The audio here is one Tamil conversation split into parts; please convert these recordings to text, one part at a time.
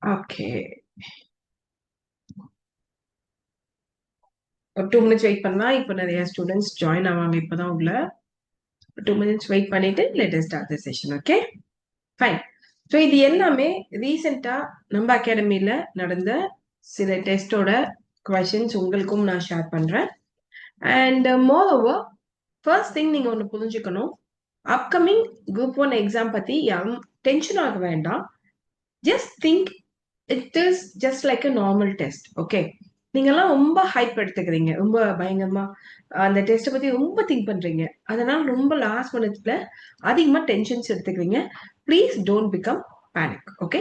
ஓகே. ஒரு 2 மினிட்ஸ் வெயிட் பண்ணா, இப்ப நெறைய ஸ்டூடண்ட்ஸ் ஜாயின் ஆவாங்க இப்பதான் உள்ள. 2 மினிட்ஸ் வெயிட் பண்ணிட்டு let us start the session. Okay? Fine. So இது எல்லாமே ரீசெண்டா நம்ம அகாடமில நடந்த சில டெஸ்டோட கொஸ்டின்ஸ் உங்களுக்கும் நான் ஷேர் பண்றேன். And more over first thing நீங்க ஒண்ணு புரிஞ்சுக்கணும். அப்கமிங் குரூப் 1 எக்ஸாம் பத்தி யாரும் டென்ஷன் ஆக வேண்டாம். Just think it is just like a normal test. Okay? நீங்கெல்லாம் ரொம்ப ஹைப் எடுத்துக்கிறீங்க. ரொம்ப பயங்கரமா அந்த டெஸ்ட்டை பத்தி ரொம்ப திங்க் பண்றீங்க. அதனால ரொம்ப லாஸ்ட் மினிட்ல அதிகமா டென்ஷன்ஸ் எடுத்துக்கிறீங்க. Please don't become panic. Okay?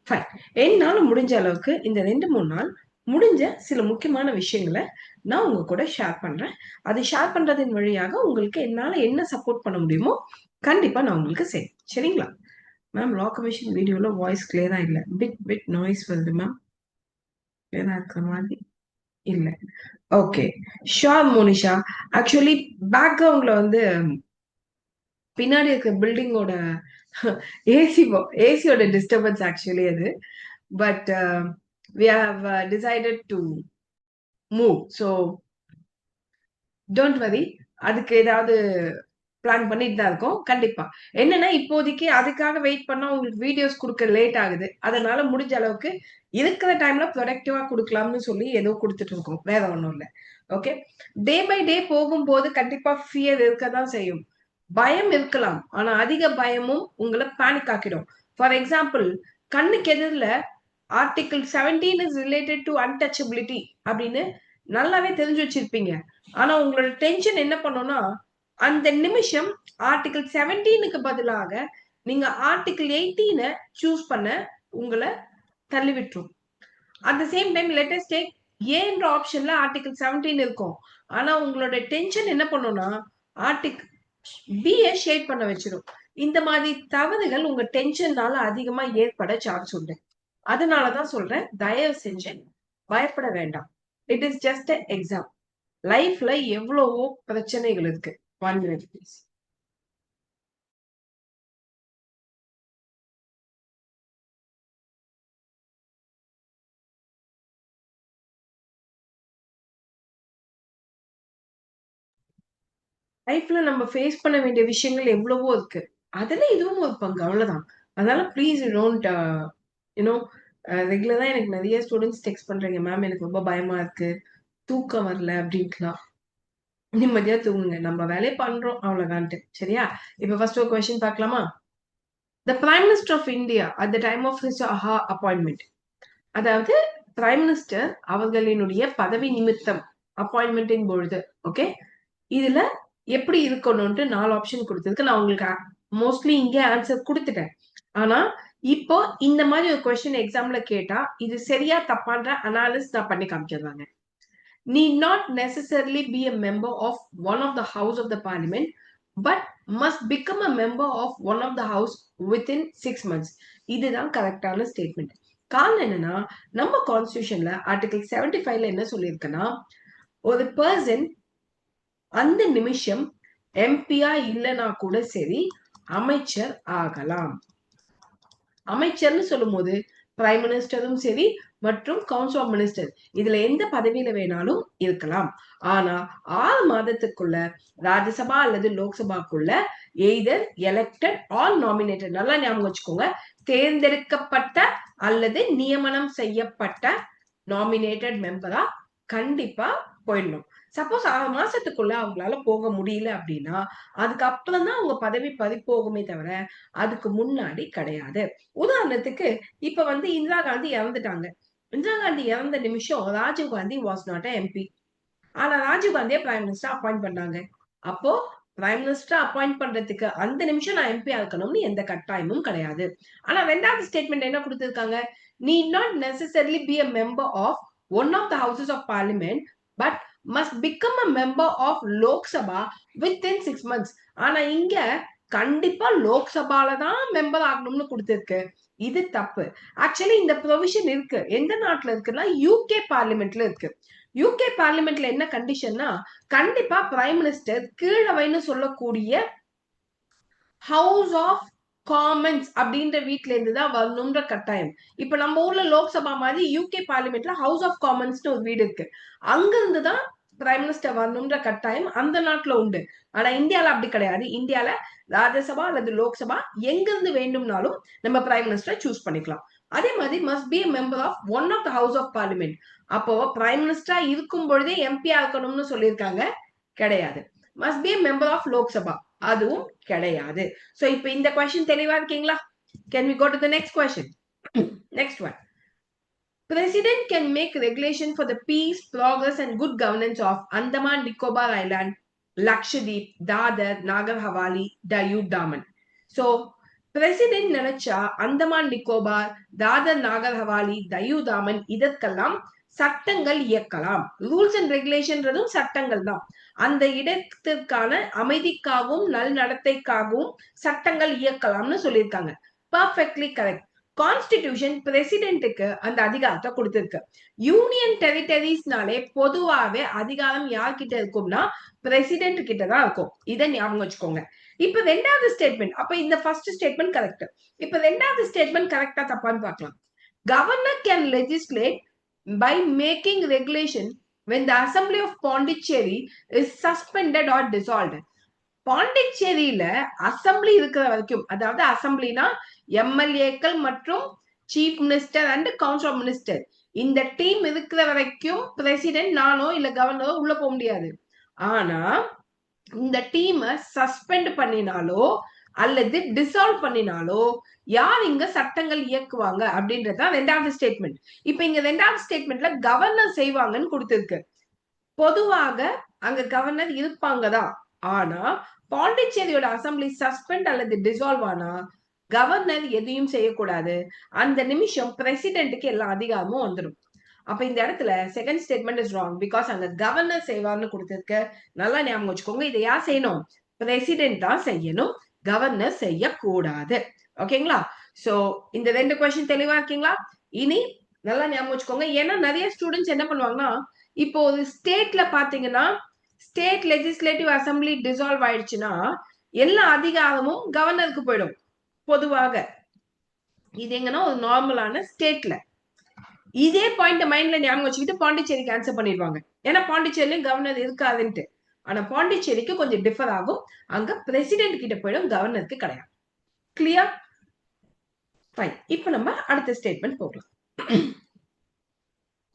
Fine. என்னால முடிஞ்ச அளவுக்கு இந்த 2-3 நாள் முடிஞ்ச சில முக்கியமான விஷயங்களை நான் உங்க கூட ஷேர் பண்றேன். அது ஷேர் பண்றதின் வழியாக உங்களுக்கு என்னால என்ன சப்போர்ட் பண்ண முடியுமோ கண்டிப்பா நான் உங்களுக்கு செய்றேன். சரிங்களா? மேம் லா கமிஷன் வீடியோல வாய்ஸ் கிளியரா இல்ல. பிட் நாய்ஸ் வருது மேம். கிளியரா இருக்கிற மாதிரி இல்ல. ஓகே. ஷூர் மோனிஷா. ஆக்சுவலி பேக்கிரவுண்ட்ல வந்து பின்னாடி இருக்க பில்டிங்கோட ஏசி ஏசியோட டிஸ்டர்பன்ஸ் ஆக்சுவலி அது. But we have decided to move. So don't worry. அதுக்கு ஏதாவது பிளான் பண்ணிட்டு தான் இருக்கோம். கண்டிப்பா. என்னன்னா இப்போதைக்கு அதுக்காக வெயிட் பண்ணா உங்களுக்கு வீடியோஸ் குடுக்க லேட் ஆகுது. அதனால முடிஞ்ச அளவுக்கு இருக்கிற டைம்ல ப்ரொடக்டிவா குடுக்கலாம்னு சொல்லி ஏதோ குடுத்துட்டு இருக்கோம். வேற ஒண்ணும் இல்ல. ஓகே. டே பை டே போகும்போது கண்டிப்பா ஃபியர் இருக்க தான் செய்யும். பயம் இருக்கலாம். ஆனா அதிக பயமும் உங்கள பேனிக் ஆக்கிடும். ஃபார் எக்ஸாம்பிள் கண்ணுக்கு எதிர்ல article 17 is related to untouchability அப்படின்னு நல்லாவே தெரிஞ்சு வச்சிருப்பீங்க. ஆனா உங்களோட டென்ஷன் என்ன பண்ணும்னா அந்த நிமிஷம் ஆர்டிகிள் 17க்கு பதிலாக நீங்க ஆர்டிகிள் 18 சூஸ் பண்ண உங்களை தள்ளி விட்டுரும். At the same time latest tag ஏன்ற ஆப்ஷன்ல ஆர்டிகிள் 17 இருக்கும். ஆனா உங்களோட டென்ஷன் என்ன பண்ணும்னா ஆர்டிகிள் பி ஷேட் பண்ண வச்சிடும். இந்த மாதிரி தவறுகள் உங்க டென்ஷன்னால அதிகமா ஏற்பட சான்ஸ் உண்டு. அதனாலதான் சொல்றேன் தயவு செஞ்சு பயப்பட வேண்டாம். It is just exam. லைஃப்ல எவ்வளவோ பிரச்சனைகள் இருக்கு. 1 minute please. லைஃப்ல நம்ம ஃபேஸ் பண்ண வேண்டிய விஷயங்கள் எவ்வளவோ இருக்கு. அதுல இதுவும் ஒரு பங்கு அவ்வளவுதான். அதனால ப்ளீஸ் டோன்ட் யூனோ ரெகுலரா எனக்கு நிறைய ஸ்டூடெண்ட்ஸ் டெக்ஸ்ட் பண்றீங்க மேம் எனக்கு ரொம்ப பயமா இருக்கு தூக்கம் வரல அப்படின்ட்டுலாம். நிம்மதியா தூங்குங்க. நம்ம வேலையை பண்றோம் அவ்வளவுதான்ட்டு. சரியா? இப்ப ஃபர்ஸ்ட் ஒரு கொஸ்டின் பார்க்கலாமா? The prime minister of India at the time of his appointment. அதாவது பிரைம் மினிஸ்டர் அவர்களினுடைய பதவி நிமித்தம் அப்பாயின்மெண்டின் பொழுது. ஓகே? இதுல எப்படி இருக்கணும்ட்டு 4 ஆப்ஷன் குடுத்திருக்கு. நான் உங்களுக்கு மோஸ்ட்லி இங்கே ஆன்சர் குடுத்துட்டேன். ஆனா, இப்போ இந்த மாதிரி ஒரு கொஸ்டின் எக்ஸாம்ல கேட்டா, இது சரியா தப்பான்ற அனாலிசிஸ் நான் பண்ணி காமிச்சிருவாங்க. Need not necessarily be a member of one of the house of the parliament, but must become a member of one of the house within 6 months. இதுதான் கரெக்டான ஸ்டேட்மெண்ட். காரணம் என்னன்னா, நம்ம கான்ஸ்டிடியூஷன்ல ஆர்டிகல் 75ல என்ன சொல்லியிருக்குன்னா, ஒரு பர்சன் அந்த நிமிஷம் எம்பியா இல்லனா கூட சரி அமைச்சர் ஆகலாம். அமைச்சர்னு சொல்லும்போது பிரைம் மினிஸ்டரும் சரி மற்றும் கவுன்சில் ஆஃப் மினிஸ்டர் இதுல எந்த பதவியில வேணாலும் இருக்கலாம். ஆனா 6 மாதத்துக்குள்ள ராஜ்யசபா அல்லது லோக்சபாக்குள்ள எய்தர் எலெக்டட் ஆல் நாமினேட்டட், நல்லா ஞாபகம் வச்சுக்கோங்க, தேர்ந்தெடுக்கப்பட்ட அல்லது நியமனம் செய்யப்பட்ட நாமினேட்டட் மெம்பரா கண்டிப்பா போயிடணும். சப்போஸ் 6 மாசத்துக்குள்ள அவங்களால போக முடியல அப்படின்னா அதுக்கப்புறம் தான் அவங்க பதவி பறிபோகுமே தவிர அதுக்கு முன்னாடி கிடையாது. உதாரணத்துக்கு இப்ப வந்து இந்திரா காந்தி இறந்துட்டாங்க. இந்திரா காந்தி இறந்த நிமிஷம் Rajiv Gandhi was not MP. ஆனா ராஜீவ் காந்தியை பிரைம் மினிஸ்டர் அப்பாயிண்ட் பண்ணாங்க. அப்போ பிரைம் மினிஸ்டர் அப்பாயிண்ட் பண்றதுக்கு அந்த நிமிஷம் நான் எம்பியா இருக்கணும்னு எந்த கட்டாயமும் கிடையாது. ஆனா 2வது ஸ்டேட்மெண்ட் என்ன கொடுத்திருக்காங்க? Need not necessarily be a member of one of the houses of parliament but must become a member of Lok Sabha within 6 months. ஆனா இங்க கண்டிப்பா லோக்சபால தான் மெம்பர் ஆகணும்னு கொடுத்திருக்கு. இது தப்பு. ஆக்சுவலி இந்த ப்ரொவிஷன் இருக்கு. எந்த நாட்டுல இருக்குன்னா யூகே பார்லிமெண்ட்ல இருக்கு. யூகே பார்லிமெண்ட்ல என்ன கண்டிஷன்னா கண்டிப்பா பிரைம் மினிஸ்டர் கீழவைன்னு சொல்லக்கூடிய ஹவுஸ் ஆஃப் காமன்ஸ் அப்படின்ற வீட்ல இருந்து தான் வரணும்ன்ற கட்டாயம். இப்ப நம்ம ஊர்ல லோக்சபா மாதிரி யூகே பார்லிமெண்ட்ல ஹவுஸ் ஆஃப் காமன்ஸ்னு ஒரு வீடு இருக்கு. அங்க இருந்து தான் பிரைம் மினிஸ்டர் வரணும்ன்ற கட்டாயம் அந்த நாட்டுல உண்டு. ஆனா இந்தியால அப்படி கிடையாது. இந்தியால ராஜ்யசபா அல்லது லோக்சபா எங்க இருந்து வேண்டும்னாலும் நம்ம பிரைம் மினிஸ்டரை சூஸ் பண்ணிக்கலாம். அதே மாதிரி must be member of one of the house of parliament. அப்போ பிரைம் மினிஸ்டரா இருக்கும் பொழுதே எம்பியா இருக்கணும்னு சொல்லியிருக்காங்க, கிடையாது. Must be member of Lok Sabha, அதுவும் கிடையாது. சோ இப்போ இந்த கொஸ்டின் தெளிவா இருக்கீங்களா? Can we go to the next question? Next one. President can make regulation for the peace, progress and good governance of Andaman Nicobar Island, Lakshadweep, Dadar, Nagar Havali, Diu Daman. So, president நினைச்சா அந்தமான் நிக்கோபார், தாதர் நாகர் ஹவாலி, தயூ தாமன் இதற்கெல்லாம் சட்டங்கள் இயக்கலாம். ரூல்ஸ் அண்ட் ரெகுலேஷன்றதும் சட்டங்கள் தான். அந்த இடத்திற்கான அமைதிக்காகவும் நல் நடத்தைக்காகவும் சட்டங்கள் இயக்கலாம்னு சொல்லியிருக்காங்க. Perfectly correct. கான்ஸ்டிடியூஷன் பிரசிடென்ட்டுக்கு அந்த அதிகாரத்தை கொடுத்திருக்கு. யூனியன் டெரிட்டரிஸ்னாலே பொதுவாகவே அதிகாரம் யார்கிட்ட இருக்கும்னா பிரசிடென்ட் கிட்ட தான் இருக்கும். இதை ஞாபகம் வச்சுக்கோங்க. இப்ப ரெண்டாவது ஸ்டேட்மெண்ட், அப்ப இந்த ஃபர்ஸ்ட் ஸ்டேட்மெண்ட் கரெக்ட். இப்ப ரெண்டாவது ஸ்டேட்மெண்ட் கரெக்டா தப்பான்னு பார்க்கலாம். Governor can legislate by making regulation when the assembly of Pondicherry is suspended or dissolved. பாண்டிச்சேரியில அசம்பிளி இருக்கிற வரைக்கும், அதாவது அசம்பிளினா எம்எல்ஏக்கள் மற்றும் chief minister and council of minister, இந்த டீம் இருக்கிற வரைக்கும் பிரசிடென்ட் நானோ இல்ல கவர்னரோ உள்ள போக முடியாது. ஆனா இந்த டீமை சஸ்பெண்ட் பண்ணினாலோ அல்லது டிசால்வ் பண்ணினாலோ யார் இங்க சட்டங்கள் இயக்குவாங்க அப்படின்றதுதான் ரெண்டாவது ஸ்டேட்மெண்ட். இப்ப இங்க ரெண்டாவது ஸ்டேட்மெண்ட்ல கவர்னர் செய்வாங்கன்னு கொடுத்திருக்கு. பொதுவாக அங்க கவர்னர் இருப்பாங்கதான். ஆனா பாண்டிச்சேரியோட அசம்பிளி சஸ்பெண்ட் அல்லது டிசால்வ் ஆனா கவர்னர் எதையும் செய்யக்கூடாது. அந்த நிமிஷம் பிரசிடென்ட்டுக்கு எல்லா அதிகாரமும் வந்துடும். அப்ப இந்த இடத்துல second statement is wrong. Because அங்க கவர்னர் செய்வார்னு கொடுத்திருக்க. நல்லா ஞாபகம் வச்சுக்கோங்க. இதை யார் செய்யணும்? பிரசிடென்ட் தான் செய்யணும், கவர்னர் செய்யக்கூடாது. ஓகேங்களா? சோ இந்த ரெண்டு கொஸ்டின் தெளிவா இருக்கீங்களா? இனி நல்லா ஞாபகம் வச்சுக்கோங்க. ஏன்னா நிறைய ஸ்டூடெண்ட்ஸ் என்ன பண்ணுவாங்கன்னா, இப்போ ஒரு ஸ்டேட்ல பாத்தீங்கன்னா ஸ்டேட் லெஜிஸ்லேட்டிவ் அசம்பிளி டிசால்வ் ஆயிடுச்சுன்னா எல்லா அதிகாரமும் கவர்னருக்கு போயிடும். பொதுவாக இது எங்கன்னா ஒரு நார்மலான ஸ்டேட்ல. இதே பாயிண்ட் மைண்ட்ல ஞாபகம் வச்சுக்கிட்டு பாண்டிச்சேரிக்கு ஆன்சர் பண்ணிடுவாங்க. ஏன்னா பாண்டிச்சேரியிலும் கவர்னர் இருக்காதுன்ட்டு. ஆனா பாண்டிச்சேரிக்கு கொஞ்சம் டிஃபர் ஆகும். அங்க பிரசிடென்ட் கிட்ட போயிடும், கவர்னருக்கு கிடையாது. கிளியர்? ஃபைன். இப்போ நம்ம அடுத்த ஸ்டேட்மெண்ட் போகலாம்.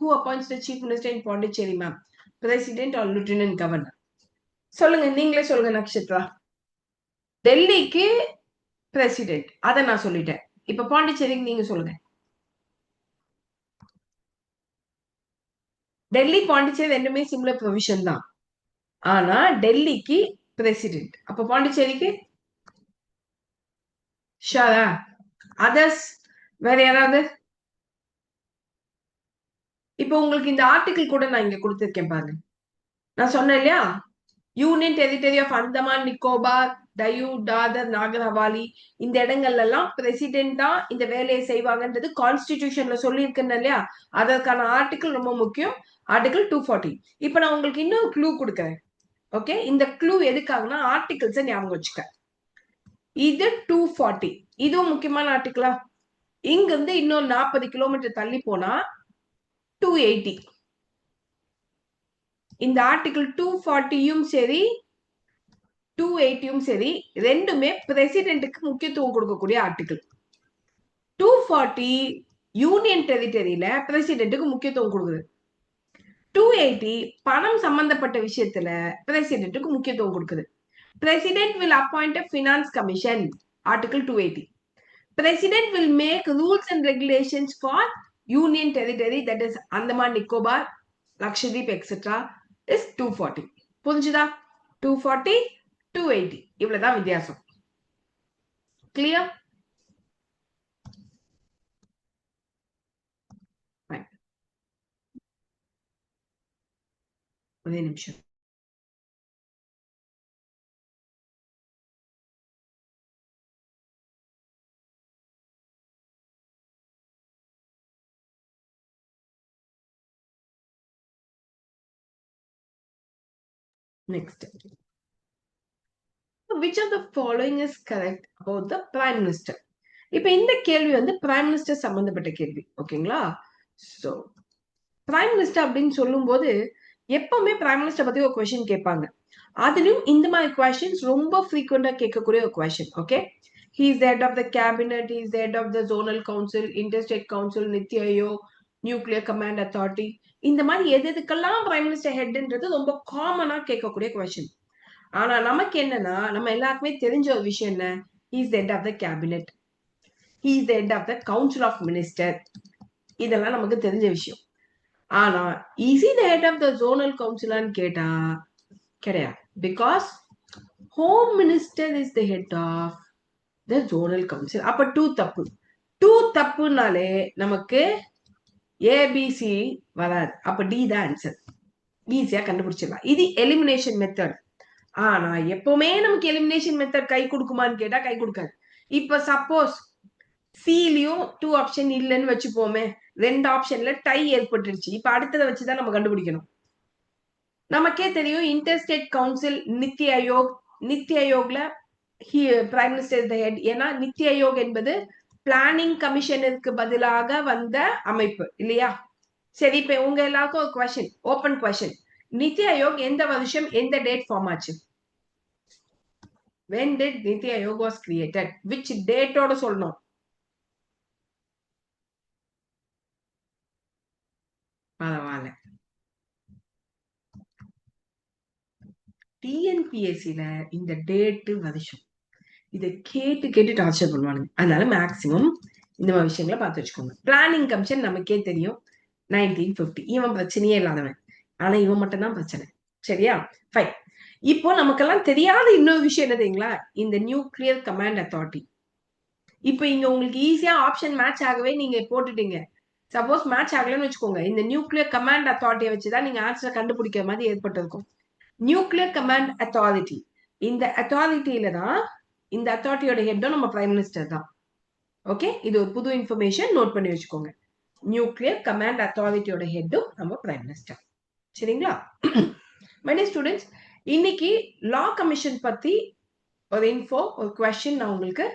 Who appoints the chief minister in Pondicherry, ma'am? President or lieutenant governor? சொல்லுங்க, நீங்களே சொல்லுங்க நக்ஷத்ரா. டெல்லிக்கு பிரசிடென்ட், அத நான் சொல்லிட்டேன். இப்ப பாண்டிச்சேரிக்கு நீங்க சொல்லுங்க. டெல்லி பாண்டிச்சேரி ரெண்டுமே சிமிலர் ப்ரொவிஷன் தான். ஆனா டெல்லிக்கு பிரசிடென்ட், அப்ப பாண்டிச்சேரிக்கு ஷாரா? அதர்ஸ் வேற யாராவது? இப்ப உங்களுக்கு இந்த ஆர்டிகிள் கூட நான் இங்க கொடுத்திருக்கேன் பாருங்க. நான் சொன்னேன் இல்லையா, union territory of Andaman Nicobar, Diu, Dadra, Nagar Haveli, இந்த இடங்கள்ல எல்லாம் பிரசிடென்ட் தான் இந்த வேலையை செய்வாங்கன்றது கான்ஸ்டிடியூஷன்ல சொல்லி இருக்குன்னு இல்லையா? அதற்கான ஆர்டிகிள் ரொம்ப முக்கியம். ஆர்டிகிள் 240. இப்ப நான் உங்களுக்கு இன்னொரு க்ளூ கொடுக்குறேன். ஓகே, இந்த க்ளூ எதுக்காகனா ஆர்டிகிள்ஸை ஞாபகம் வச்சுக்க. இது 240, இதுவும் முக்கியமான ஆர்டிகிளா? இங்க இருந்து இன்னும் 40 கிலோமீட்டர் தள்ளி போனா 280. இந்த ஆர்டிகிள் 240யும் சரி 280யும் சரி ரெண்டுமே பிரசிடென்ட்டுக்கு முக்கியத்துவம் கொடுக்கக்கூடிய ஆர்டிகிள். 240 யூனியன் டெரிட்டரியில பிரசிடென்ட்டுக்கு முக்கியத்துவம் கொடுக்குது. 280 பணம் சம்பந்தப்பட்ட விஷயத்துல பிரசிடென்ட்டுக்கு முக்கியத்துவம் கொடுக்குது. President will appoint a finance commission, Article 280. President will make rules and regulations for Union Territory, that is Andaman Nicobar, Lakshadweep, etc. is 240. புரிஞ்சுதா? 240, 280 இவ்வளவுதான் வித்தியாசம். கிளியர்? ஒரே நிமிஷம். Next, which of the following is correct about the prime minister? இப்ப இந்த கேள்வி வந்து பிரைம் மினிஸ்டர் சம்பந்தப்பட்ட கேள்வி. ஓகேங்களா? சோ பிரைம் மினிஸ்டர் அப்படின்னு சொல்லும் போது எப்பவுமே பிரைம் மினிஸ்டர் பத்தி ஒரு கொஸ்டின் கேட்பாங்க. அதுலயும் இந்த மாதிரி கொஸ்டின்ஸ் ரொம்ப ஃப்ரீக்வெண்டா கேட்கக்கூடிய ஒரு question. Okay, he is the head of the cabinet, he is the head of the zonal council, interstate council, NITI Aayog, nuclear command authority. இந்த மாதிரி எதுக்கெல்லாம் பிரைம் மினிஸ்டர் ஹெட்ன்றது ரொம்ப காமனா கேட்கக்கூடிய கொஸ்டின். ஆனா நமக்கு என்னன்னா, நம்ம எல்லாருக்குமே தெரிஞ்ச ஒரு விஷயம் என்ன, he is the head of the cabinet, he is the head of the council of minister. இதெல்லாம் நமக்கு தெரிஞ்ச விஷயம். ஆனா is he the head of the zonal council ன்னு கேட்டா கிடையாது. Because home minister is the head of the zonal council. அப்ப டூ தப்புனாலே நமக்கு ஏபிசி வராது. அப்ப டி தான் ஆன்சர். ஈஸியா கண்டுபிடிச்சிடலாம். இது எலிமினேஷன் மெத்தட். ஆனா எப்பவுமே நமக்கு எலிமினேஷன் மெத்தட் கை கொடுக்குமான்னு கேட்டா கை கொடுக்காது. இப்ப சப்போஸ் சிலயும் 2 ஆப்ஷன் இல்லைன்னு வச்சுப்போமே, 2 ஆப்ஷன்ல டை ஏற்பட்டுருச்சு. இப்ப அடுத்ததை வச்சுதான் நம்ம கண்டுபிடிக்கணும். நமக்கே தெரியும் இன்டர்ஸ்டேட் கவுன்சில் நித்தி ஆயோக். நித்தி ஆயோக்ல பிரைம் மினிஸ்டர் த ஹெட். ஏன்னா நித்தி ஆயோக் என்பது பிளானிங் கமிஷனுக்கு பதிலாக வந்த அமைப்பு இல்லையா? சரி, இப்ப உங்க எல்லாருக்கும் ஒரு question, open question. NITI Aayog எந்த வருஷம் எந்த டேட் ஃபார்ம் ஆச்சு? when did NITI Aayog was created? which date ஓட சொல்லணும். பரவாயில்ல. டிஎன்பிஎஸ்சில இந்த டேட்டு வருஷம் இதை கேட்டு டார்ச்சர் பண்ணுவானுங்க. அதனால மேக்சிமம் இந்த மாதிரி விஷயங்களை பார்த்து வச்சுக்கோங்க. பிளானிங் கமிஷன் நமக்கே தெரியும் 1950. இவன் பிரச்சனையே இல்லாதவன். ஆனா இவன் மட்டும் தான் பிரச்சனை. சரியா? ஃபைன். இப்போ நமக்கெல்லாம் தெரியாத இன்னொரு விஷயம் என்ன தெரியுங்களா? இந்த நியூக்ளியர் கமாண்ட் அத்தாரிட்டி. இப்போ இங்க உங்களுக்கு ஈஸியா ஆப்ஷன் மேட்ச் ஆகவே நீங்க போட்டுட்டீங்க. சப்போஸ் மேட்ச் ஆகலன்னு வச்சுக்கோங்க, இந்த நியூக்ளியர் கமாண்ட் அத்தாரிட்டியை வச்சுதான் நீங்க ஆன்சரை கண்டுபிடிக்கிற மாதிரி ஏற்பட்டிருக்கும். நியூக்ளியர் கமாண்ட் அத்தாரிட்டி, இந்த அத்தாரிட்டியில தான், இந்த அத்தாரிட்டியோட ஹெட்டும் நம்ம பிரைம் மினிஸ்டர் தான். ஓகே, இது ஒரு புது இன்ஃபர்மேஷன், நோட் பண்ணி வச்சுக்கோங்க. நியூக்ளியர் கமாண்ட் அத்தாரிட்டியோட ஹெட்டும் நம்ம பிரைம் மினிஸ்டர். சரிங்களா? மெனி ஸ்டூடெண்ட்ஸ், இன்னைக்கு லா கமிஷன் பத்தி ஒரு இன்ஃபோ, ஒரு கொஸ்டின் நான் உங்களுக்கு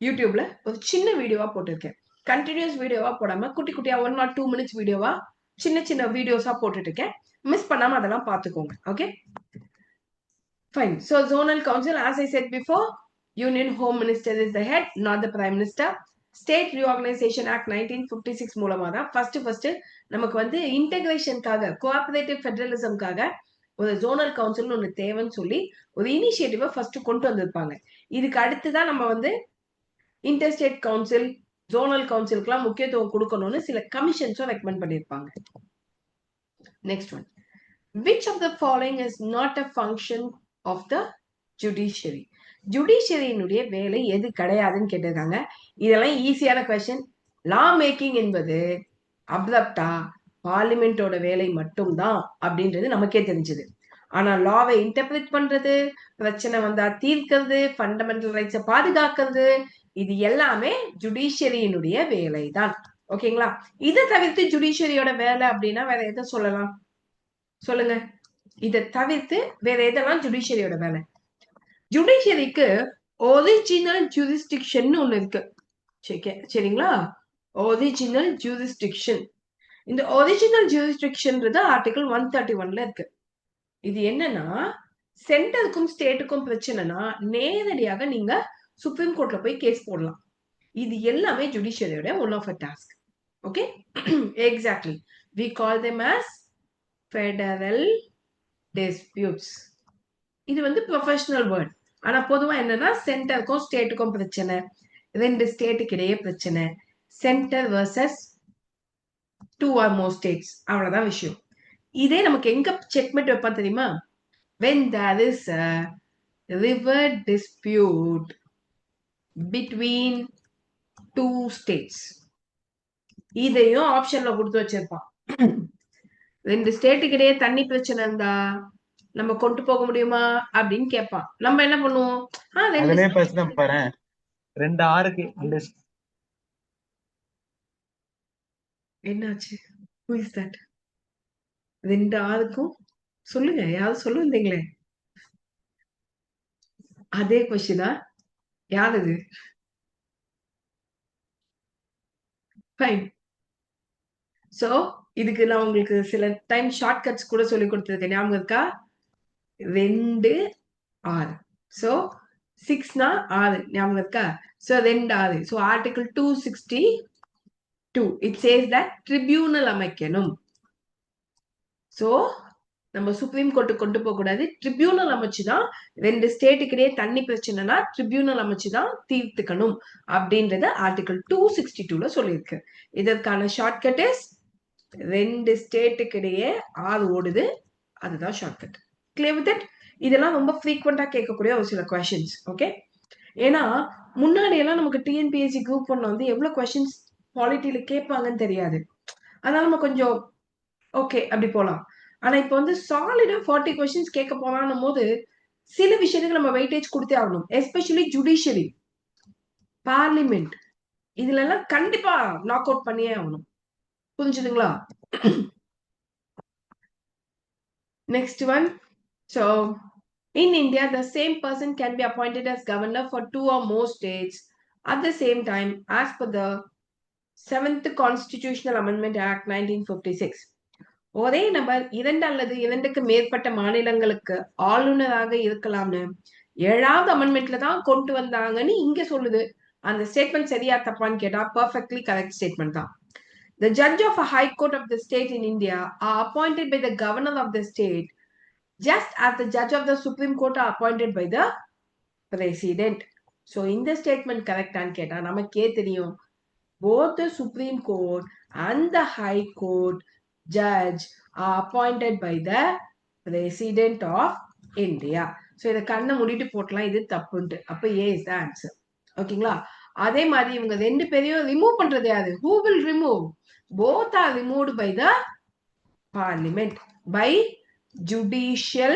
யூடியூப்ல ஒரு சின்ன வீடியோவா போட்டிருக்கேன். கண்டினியூஸ் வீடியோவா போடாம குட்டி குட்டியா 1 or 2 minutes வீடியோவா சின்ன வீடியோஸா போட்டுட்டு இருக்கேன். மிஸ் பண்ணாம அதெல்லாம் பாத்துக்கோங்க. Okay, fine. So zonal council, as I said before, union home minister is the head, not the prime minister. State Reorganization Act 1956 மூலமா தான் ஃபர்ஸ்ட் நமக்கு வந்து இன்டெகிரேஷனுக்காக, கோஆபரேட்டிவ் ஃபெடரலிசம்காக ஒரு ஜோனல் கவுன்சில் ஒன்று தேவைன்னு சொல்லி ஒரு இனிஷியேட்டிவ ஃபர்ஸ்ட் கொண்டு வந்திருப்பாங்க. இதுக்கு அடுத்துதான் நம்ம வந்து இன்டர்ஸ்டேட் கவுன்சில், ஜோனல் கவுன்சிலுக்குலாம் முக்கியத்துவம் கொடுக்கணும்னு சில கமிஷன்ஸும் ரெக்கமெண்ட் பண்ணியிருப்பாங்க. Next one, which of the following is not a function of the judiciary? ஜுடிஷியரியினுடைய வேலை எது கிடையாதுன்னு கேட்டிருக்காங்க. இதெல்லாம் ஈஸியான கொஸ்டின். லா மேக்கிங் என்பது அப்ரப்டா பார்லிமெண்டோட வேலை மட்டும்தான் அப்படின்றது நமக்கே தெரிஞ்சது. ஆனா லாவை இன்டர்பிரேட் பண்றது, பிரச்சனை வந்தா தீர்க்கிறது, ஃபண்டமெண்டல் ரைட்ஸை பாதுகாக்கிறது, இது எல்லாமே ஜுடிஷியரியினுடைய வேலை தான். ஓகேங்களா? இதை தவிர்த்து ஜுடிஷியரியோட வேலை அப்படின்னா வேற எதை சொல்லலாம் சொல்லுங்க? இதை தவிர்த்து வேற எதெல்லாம் ஜுடிஷியரியோட வேலை? ஜுடிஷியரிக்கு ஒரிஜினல் ஜூரிஸ்டிக்ஷன் ஒண்ணு இருக்கு. சரிங்களா? Original jurisdiction. இந்த ஒரிஜினல் ஜூரிஸ்டிக்ஷன்றது ஆர்டிகல் 131ல இருக்கு. இது என்னன்னா, சென்டருக்கும் ஸ்டேட்டுக்கும் பிரச்சனைனா நேரடியாக நீங்க சுப்ரீம் கோர்ட்ல போய் கேஸ் போடலாம். இது எல்லாமே ஜுடிஷியரியோட one of a task. Okay, exactly. We call them as federal disputes. இது வந்து ப்ரொஃபஷனல் வேர்ட். ஆனா பொதுவா என்னன்னா, சென்டருக்கும் ஸ்டேட்டுக்கும் பிரச்சனை, 2 ஸ்டேட்டுக்கு இடையே பிரச்சனை, centre versus 2 or more states, அவ்வளவுதான் விஷயம். இதே நமக்கு எங்க செக்மெட் வைப்பா தெரியுமா? when there is a river dispute between 2 states. இதையும் ஆப்ஷன்ல கொடுத்து வச்சிருப்பான். 2 ஸ்டேட்டுக்கு இடையே தண்ணி பிரச்சனை இருந்தா நம்ம கொண்டு போக முடியுமா அப்படின்னு கேட்பான். நம்ம என்ன பண்ணுவோம்? என்னாச்சு? who is that? 2 ஆளுக்கும் சொல்லுங்க, யாரும் சொல்லுவீங்களே. அதே கொஸ்டினா? யார் இது? ஃபைன். சோ இதுக்கு நான் உங்களுக்கு சில டைம் ஷார்ட் கட்ஸ் கூட சொல்லி கொடுத்திருக்கேன். ஞாபகம் இருக்கா? 2, 6. சோ 6னா 6 ஞாபகம் இருக்கா? So 2 6. So article 262 it says that tribunal அமைக்கணும். சோ நம்ம சுப்ரீம் கோர்ட்டுக்கு கொண்டு போக கூடாது. ட்ரிபியூனல் அமைச்சுதான் 2 ஸ்டேட்டுக்கு இடையே தண்ணி பிரச்சனைனா ட்ரிபியூனல் அமைச்சுதான் தீர்த்துக்கணும் அப்படின்றத ஆர்டிகிள் 262ல சொல்லியிருக்கு. இதற்கான ஷார்ட்கட் இஸ் 2 ஸ்டேட்டுக்கு இடையே ஆறு ஓடுது, அதுதான் ஷார்ட்கட். Clear with it? இதெல்லாம் ரொம்ப ஃப்ரீக்வெண்டா கேட்கக்கூடிய ஒரு சில கொஸ்டின்ஸ். ஓகே, ஏன்னா முன்னாடி எல்லாம் நமக்கு டிஎன்பிஎஸ்சி குரூப் 1 வந்து எவ்வளவு கொஸ்டின்ஸ் பாலிட்டியில கேட்பாங்கன்னு தெரியாது. அதனால நம்ம கொஞ்சம் ஓகே அப்படி போலாம். ஆனா இப்ப வந்து சாலிடா 40 கொஸ்டின்ஸ் கேட்க போறான்னும் போது சில விஷயத்துக்கு நம்ம வெயிட்டேஜ் கொடுத்தே ஆகணும். எஸ்பெஷலி ஜுடிஷியரி, பார்லிமெண்ட், இதுல எல்லாம் கண்டிப்பா நாக் அவுட் பண்ணியே ஆகணும். புரிஞ்சுதுங்களா? Next one. So, in India, the same person can be appointed as governor for 2 or more states at the same time as per the 7th Constitutional Amendment Act 1956. ஒரே நபர் 2 அல்லது 2க்கு மேற்பட்ட மாநிலங்களுக்கு ஆளுநராக இருக்கலாம்னு 7வது அமெண்ட்மெண்ட்ல தான் கொண்டு வந்தாங்கன்னு இங்க சொல்லுது. அந்த ஸ்டேட்மெண்ட் சரியா தப்பான்னு கேட்டா பர்ஃபெக்ட்லி கரெக்ட் ஸ்டேட்மெண்ட் தான். The judge of a high court of the state in India are appointed by the governor of the state just as the judge of the Supreme Court are appointed by the president. So இந்த ஸ்டேட்மெண்ட் கரெக்டான்னு கேட்டா நமக்கே தெரியும். Both the Supreme Court and the High Court judge are appointed by the President of India. So இத கண்ணை மூடிட்டு போட்டலாம், இது தப்புன்ட்டு. அப்ப A is the answer. ஓகேங்களா? அதே மாதிரி இவங்க 2 பேரையும் ரிமூவ் பண்றது யாரு? Who will remove? Both are removed by the Parliament by Judicial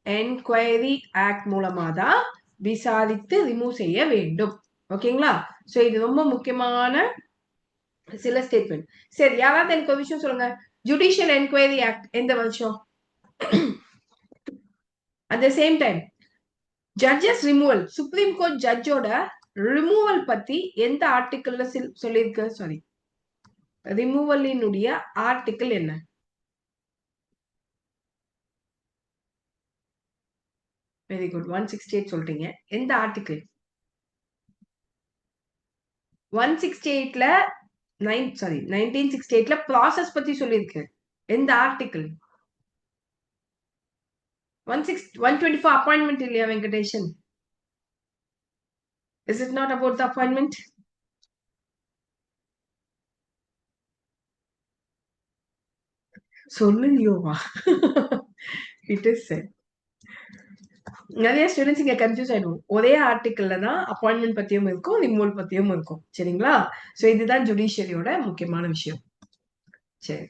Enquiry Act மூலமா தான் விசாரித்து ரிமூவ் செய்ய வேண்டும். ஓகேங்களா? சோ இது ரொம்ப முக்கியமான சில ஸ்டேட்மெண்ட். சரி, யாராவது எனக்கு ஒரு விஷயம் சொல்லுங்க. ஜுடிஷியல் என்கொயரி ஆக்ட் எந்த வருஷம்? At the same time judges removal, supreme court ஜட்ஜோட ரிமூவல் பத்தி எந்த ஆர்டிகிள்ல சொல்லியிருக்கு? சாரி, ரிமூவலினுடைய ஆர்டிகிள் என்ன? வெரி குட், 168 சொல்றீங்க. எந்த ஆர்டிகிள்? 168ல 1968ல ப்ராசஸ் பத்தி சொல்லியிருக்கு. எந்த ஆர்டிகிள்? 124 அப்பாயின்மெண்ட் இல்லையா Venkatesan? Is it not about the appointment? சொல்லுலியோவா? It is said. நிறைய ஸ்டூடெண்ட்ஸ் இங்க கன்ஃபியூஸ் ஆயிடும். ஒரே ஆர்டிகிள்ல தான் அப்பாயின்மெண்ட் பத்தியும் இருக்கும், ரிமூவல் பத்தியும் இருக்கும். சரிங்களா? சோ இதுதான் ஜுடிஷியரியோட முக்கியமான விஷயம். சரி,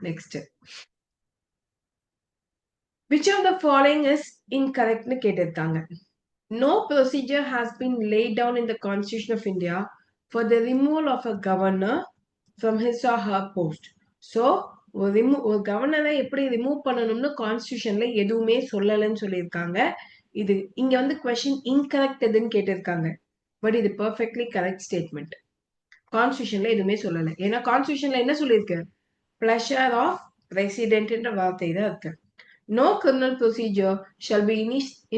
next. Which of the following is incorrect னு கேட்டிருக்காங்க. No procedure has been laid down in the Constitution of India for the removal of a governor from his or her post. So ஒரு கவர்னரை எப்படி ரிமூவ் பண்ணணும்னு கான்ஸ்டிடியூஷன்ல எதுவுமே சொல்லலன்னு சொல்லியிருக்காங்க. இது இங்க வந்து கொஸ்டின் இன்கரெக்ட் எதுன்னு கேட்டிருக்காங்க. பட் இது பெர்ஃபெக்ட்லி கரெக்ட் ஸ்டேட்மெண்ட். கான்ஸ்டிடியூஷன்ல எதுவுமே சொல்லல. ஏன்னா கான்ஸ்டிடியூஷன்ல என்ன சொல்லியிருக்கு? பிளஷர் ஆஃப் ரெசிடென்ட் என்ற வார்த்தை தான் இருக்கு. No criminal procedure shall be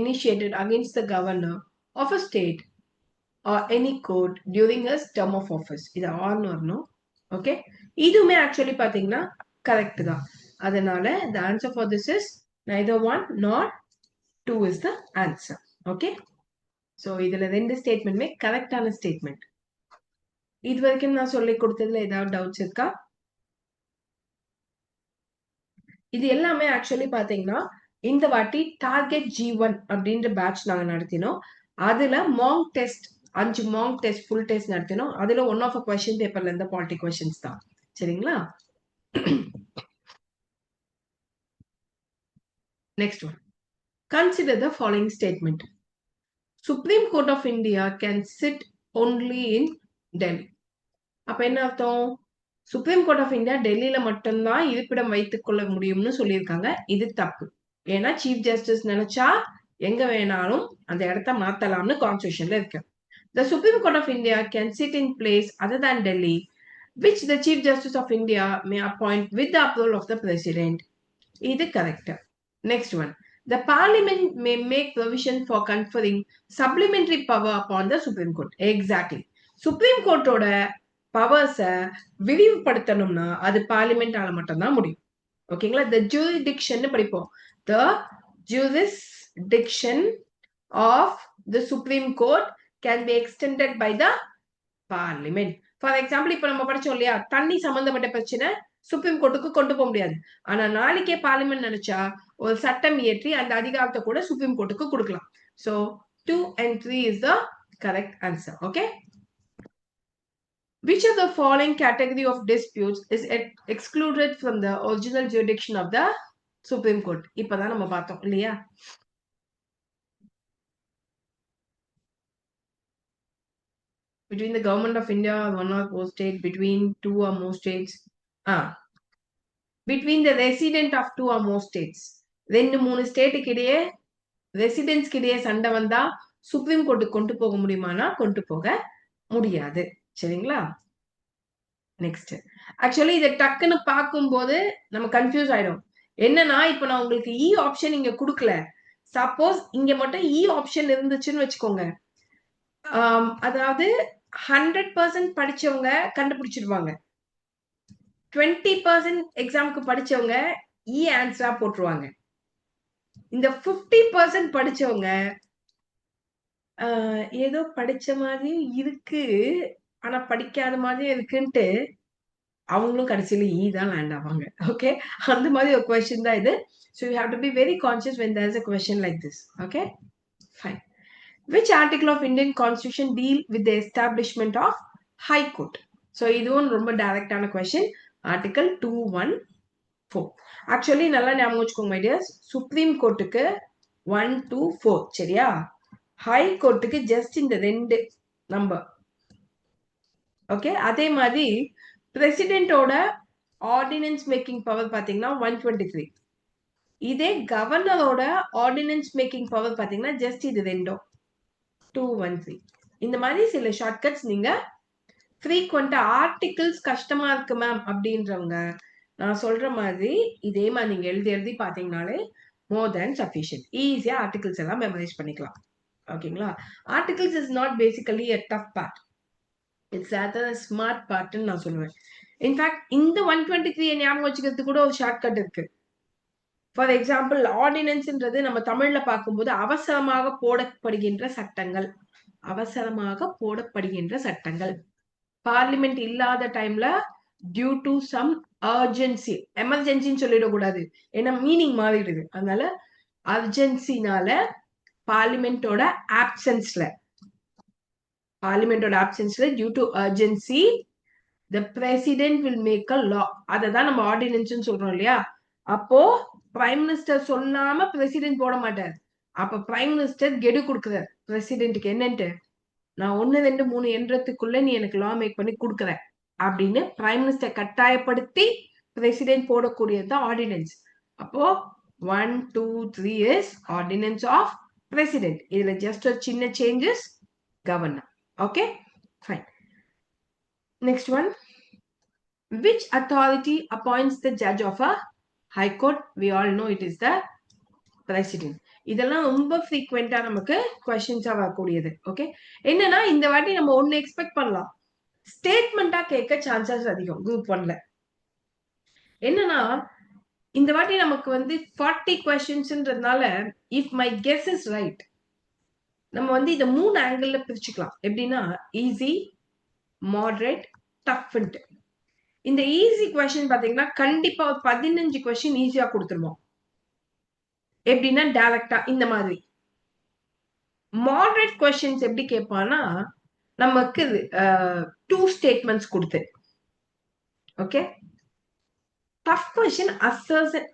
initiated against the governor of a state or any court during his term of office. இது ஆன் வரணும். ஓகே, இதுவுமே ஆக்சுவலி பாத்தீங்கன்னா கரெக்ட் தான். அதனால the answer for this is neither 1 nor 2 is the answer. Okay, so இதுல ரெண்டு ஸ்டேட்மெண்ட்மே கரெக்டான ஸ்டேட்மெண்ட். இது வரைக்கும் நான் சொல்லி கொடுத்ததுல ஏதாவது டவுட்ஸ் இருக்கா? இது எல்லாமே ஆக்சுவலி பாத்தீங்கன்னா இந்த வாட்டி டார்கெட் G1 அப்படின்ற பேட்ச் நாங்க நடத்தினோம். அதுல Mach test 5 Mach test full test நடத்தினோம். அதுல ஒன் ஆஃப் கொஸ்டின் பேப்பர்ல இருந்த பாலிட்டி கொஸ்டின்ஸ் தான். சரிங்களா? Next one. Consider the following statement. Supreme Court of India can sit only in Delhi. அப்ப என்ன அர்த்தம்? சுப்ரீம் கோர்ட் ஆஃப் இந்தியா டெல்லியில மட்டும்தான் இருப்பிடம் வைத்துக் கொள்ள முடியும்னு சொல்லியிருக்காங்க. இது தப்பு. ஏன்னா சீஃப் ஜஸ்டிஸ் நினைச்சா எங்க வேணாலும் அந்த இடத்த மாத்தலாம்னு கான்ஸ்டியூஷன்ல இருக்கு. The Supreme Court of India can sit in place other than Delhi, which the Chief Justice of India may appoint with the approval of the President. இது correct. Next one. The Parliament may make provision for conferring supplementary power upon the Supreme Court. Exactly. Supreme Court ஓட பவர்ஸ விரிவுபடுத்தணும்னா அது பார்லிமெண்டால மட்டும்தான் முடியும். ஓகேங்களா? The jurisdiction படிப்போம். The jurisdiction of the Supreme Court can be extended by the Parliament. For example இப்ப நம்ம படிச்சோம் இல்லையா, தண்ணி சம்பந்தப்பட்ட பிரச்சனை சுப்ரீம் கோர்ட்டுக்கு கொண்டு போக முடியாது. ஆனா நாளைக்கே பார்லிமெண்ட் நினைச்சா ஒரு சட்டம் இயற்றி அந்த அதிகாரத்தை கூட சுப்ரீம் கோர்ட்டுக்கு கொடுக்கலாம். So 2 and 3 is the correct answer. Okay. Which of the following category of disputes is excluded from the original jurisdiction of the Supreme Court? இப்பதான் நம்ம பார்த்தோம் இல்லையா? Between the government of India, one or more state, between two or more states. Between the resident of two or more states. 2-3 ஸ்டேட்டுக்கு இடையே ரெசிடென்ட்ஸ்க்கு இடையே சண்டை வந்தா சுப்ரீம் கோர்ட்டுக்கு கொண்டு போக முடியுமானா கொண்டு போக முடியாது. சரிங்களா? நெக்ஸ்ட். ஆக்சுவலி இதை டக்குன்னு பார்க்கும்போது நம்ம கன்ஃபியூஸ் ஆயிடும். என்னன்னா இப்ப நான் உங்களுக்கு இ ஆப்ஷன் இங்க கொடுக்கல. சப்போஸ் இங்க மட்டும் இ ஆப்ஷன் இருந்துச்சுன்னு வச்சுக்கோங்க. அதாவது 100% படிச்சவங்க கண்டுபிடிச்சிருவாங்க. 20% எக்ஸாமுக்கு படிச்சவங்க இ ஆன்சரா போட்டுருவாங்க. இந்த 50% படிச்சவங்க ஏதோ படிச்ச மாதிரியும் இருக்கு ஆனா படிக்காத மாதிரியும் இருக்குன்ட்டு அவங்களும் கடைசியில இ தான் லேண்ட் ஆவாங்க. ஓகே, அந்த மாதிரி ஒரு கொஸ்டின் தான் இது. So you have to be very conscious when there is a question like this. Okay, fine. Which article of Indian Constitution deal with the establishment of High Court? So இதுவும் ரொம்ப டைரக்டான கொஸ்டின். ஆர்டிகல் 214. ஆக்சுவலி நல்லா ஞாபகம் வச்சுக்கோங்க மை டியர்ஸ். சுப்ரீம் கோர்ட்டுக்கு 1 to 4 சரியா? ஹை கோர்ட்டுக்கு ஜஸ்ட் இந்த 2 நம்பர். ஓகே, அதே மாதிரி பிரசிடென்டோட ஆர்டினன்ஸ் மேக்கிங் பவர் பாத்தீங்கன்னா 123. இதே கவர்னரோட ஆர்டினன்ஸ் மேக்கிங் பவர் பாத்தீங்கன்னா ஜஸ்ட் இது 213. இந்த மாதிரி சில ஷார்ட்கட்ஸ் நீங்க ஃப்ரீக்வெண்டா ஆர்டிகிள்ஸ் கஷ்டமா இருக்கு மேம் அப்படின்றவங்க நான் சொல்ற மாதிரி இதே மாதிரி நீங்க எழுதி பாத்தீங்கன்னாலே மோர் தேன் சஃபிஷியன்ட். ஈஸியா ஆர்டிகிள்ஸ் எல்லாம் மெமரைஸ் பண்ணிக்கலாம். ஓகேங்களா? Articles is not basically a tough part. It's rather a smart part நான் சொல்லுவேன். இன்ஃபேக்ட் இந்த 123 ஞாபகம் வச்சுக்கிறதுக்கு கூட ஒரு ஷார்ட்கட் இருக்கு. ஃபார் எக்ஸாம்பிள் ஆர்டினன்ஸ்ன்றது நம்ம தமிழ்ல பார்க்கும்போது அவசரமாக போடப்படுகின்ற சட்டங்கள். அவசரமாக போடப்படுகின்ற சட்டங்கள். பார்லிமெண்ட் இல்லாத டைம்ல டியூ டு சம் அர்ஜென்சி, எமர்ஜென்சின்னு சொல்லிடக்கூடாது, ஏன்னா மீனிங் மாறிடுது. அதனால அர்ஜென்சினால பார்லிமெண்டோட ஆப்சன்ஸ்ல due to urgency the president will make a law. அததான் நம்ம ஆர்டினன்ஸ் சொல்றோம் இல்லையா? அப்போ பிரைம் மினிஸ்டர் சொல்லாம பிரசிடென்ட் போட மாட்டார். அப்ப பிரைம் மினிஸ்டர் கெடு கொடுக்குறார் பிரசிடென்ட்டுக்கு. என்னன்ட்டு, நான் 1 2 3 என்றதுக்குள்ள நீ எனக்கு லா மேக் பண்ணி கொடுக்குற அப்படின்னு பிரைம் மினிஸ்டர் கட்டாயப்படுத்தி பிரசிடென்ட் போடக்கூடியதுதான் ஆர்டினன்ஸ். அப்போ 1 2 3 இஸ் ஆர்டினன்ஸ் ஆஃப் பிரசிடென்ட். இதுல ஜஸ்ட் ஒரு சின்ன changes governor. Okay, fine. Next one. Which authority appoints the judge of a high court? We all know it is the president. இதெல்லாம் ரொம்ப ஃப்ரீக்வெண்டா நமக்கு கொஸ்டின்ஸா வரக்கூடியது. ஓகே, என்னன்னா இந்த வாட்டி நம்ம ஒன்னு எக்ஸ்பெக்ட் பண்ணலாம், ஸ்டேட்மெண்டா கேட்க சான்சஸ் அதிகம் குரூப் 1ல. என்னன்னா இந்த வாட்டி நமக்கு 40 கொஸ்டின்ஸ்ன்றதுனால if my guess is right நம்ம இத 3 ஆங்கிள் பிரிச்சுக்கலாம். எப்படின்னா ஈஸி, மாடரேட், டஃப்ன்ட்டு. இந்த ஈஸி கொஸ்டின் பாத்தீங்கன்னா கண்டிப்பா 15 கொஸ்டின் ஈஸியா கொடுத்துருவோம். எப்படின்னா டைரக்டா இந்த மாதிரி. மாடரேட் கொஸ்டின்ஸ் எப்படி கேட்பான்னா நமக்கு 2 ஸ்டேட்மெண்ட்ஸ் கொடுத்து. Okay, tough question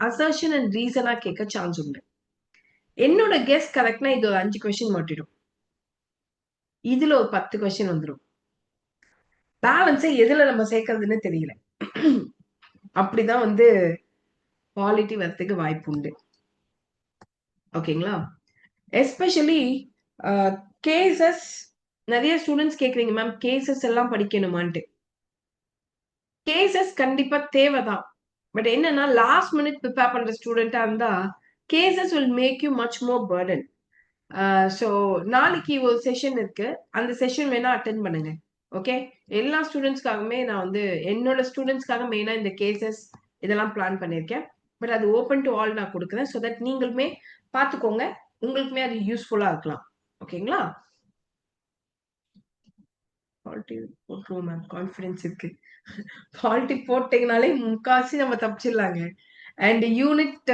assertion and ரீசனா கேட்க சான்ஸ் உண்டு. என்னோட கெஸ் கரெக்ட்னா இது ஒரு 5 கொஸ்டின் மாட்டிடும், இதுல ஒரு 10 கொஸ்டின் வந்துடும். பேலன்ஸை எதுல நம்ம சேர்க்கறதுன்னு தெரியல. அப்படிதான் குவாலிட்டி வரத்துக்கு வாய்ப்பு உண்டு. ஓகேங்களா? எஸ்பெஷலி கேசஸ் நிறைய ஸ்டூடெண்ட்ஸ் கேக்குறீங்க மேம் கேசஸ் எல்லாம் படிக்கணுமான்ட்டு. கேசஸ் கண்டிப்பா தேவைதான். பட் என்னன்னா லாஸ்ட் மினிட் ப்ரிப்பேர் பண்ற ஸ்டூடெண்டா இருந்தா cases will make you much more burden. So நாளைக்கு ஒரு செஷன் இருக்கு. அந்த செஷன் வேணா அட்டென்ட் பண்ணுங்க. ஓகே? எல்லா ஸ்டூடெண்ட்ஸ்க்காகவுமே நான் வந்து என்னோட ஸ்டூடெண்ட்ஸ்க்காக மெயினா இந்த கேசஸ் இதெல்லாம் பிளான் பண்ணியிருக்கேன். பட் அது ஓப்பன் டு ஆல் நான் கொடுக்குறேன். ஸோ தட் நீங்களுமே பார்த்துக்கோங்க. உங்களுக்குமே அது யூஸ்ஃபுல்லா இருக்கலாம். ஓகேங்களா? ஃபால்ட்டி போட்டுருவோம் மேம். கான்ஃபிடன்ஸ் இருக்கு. ஃபால்ட்டி போட்டீங்கனாலே முக்காவாசி நம்ம தப்பிச்சிடலாங்க. அண்ட் யூனிட்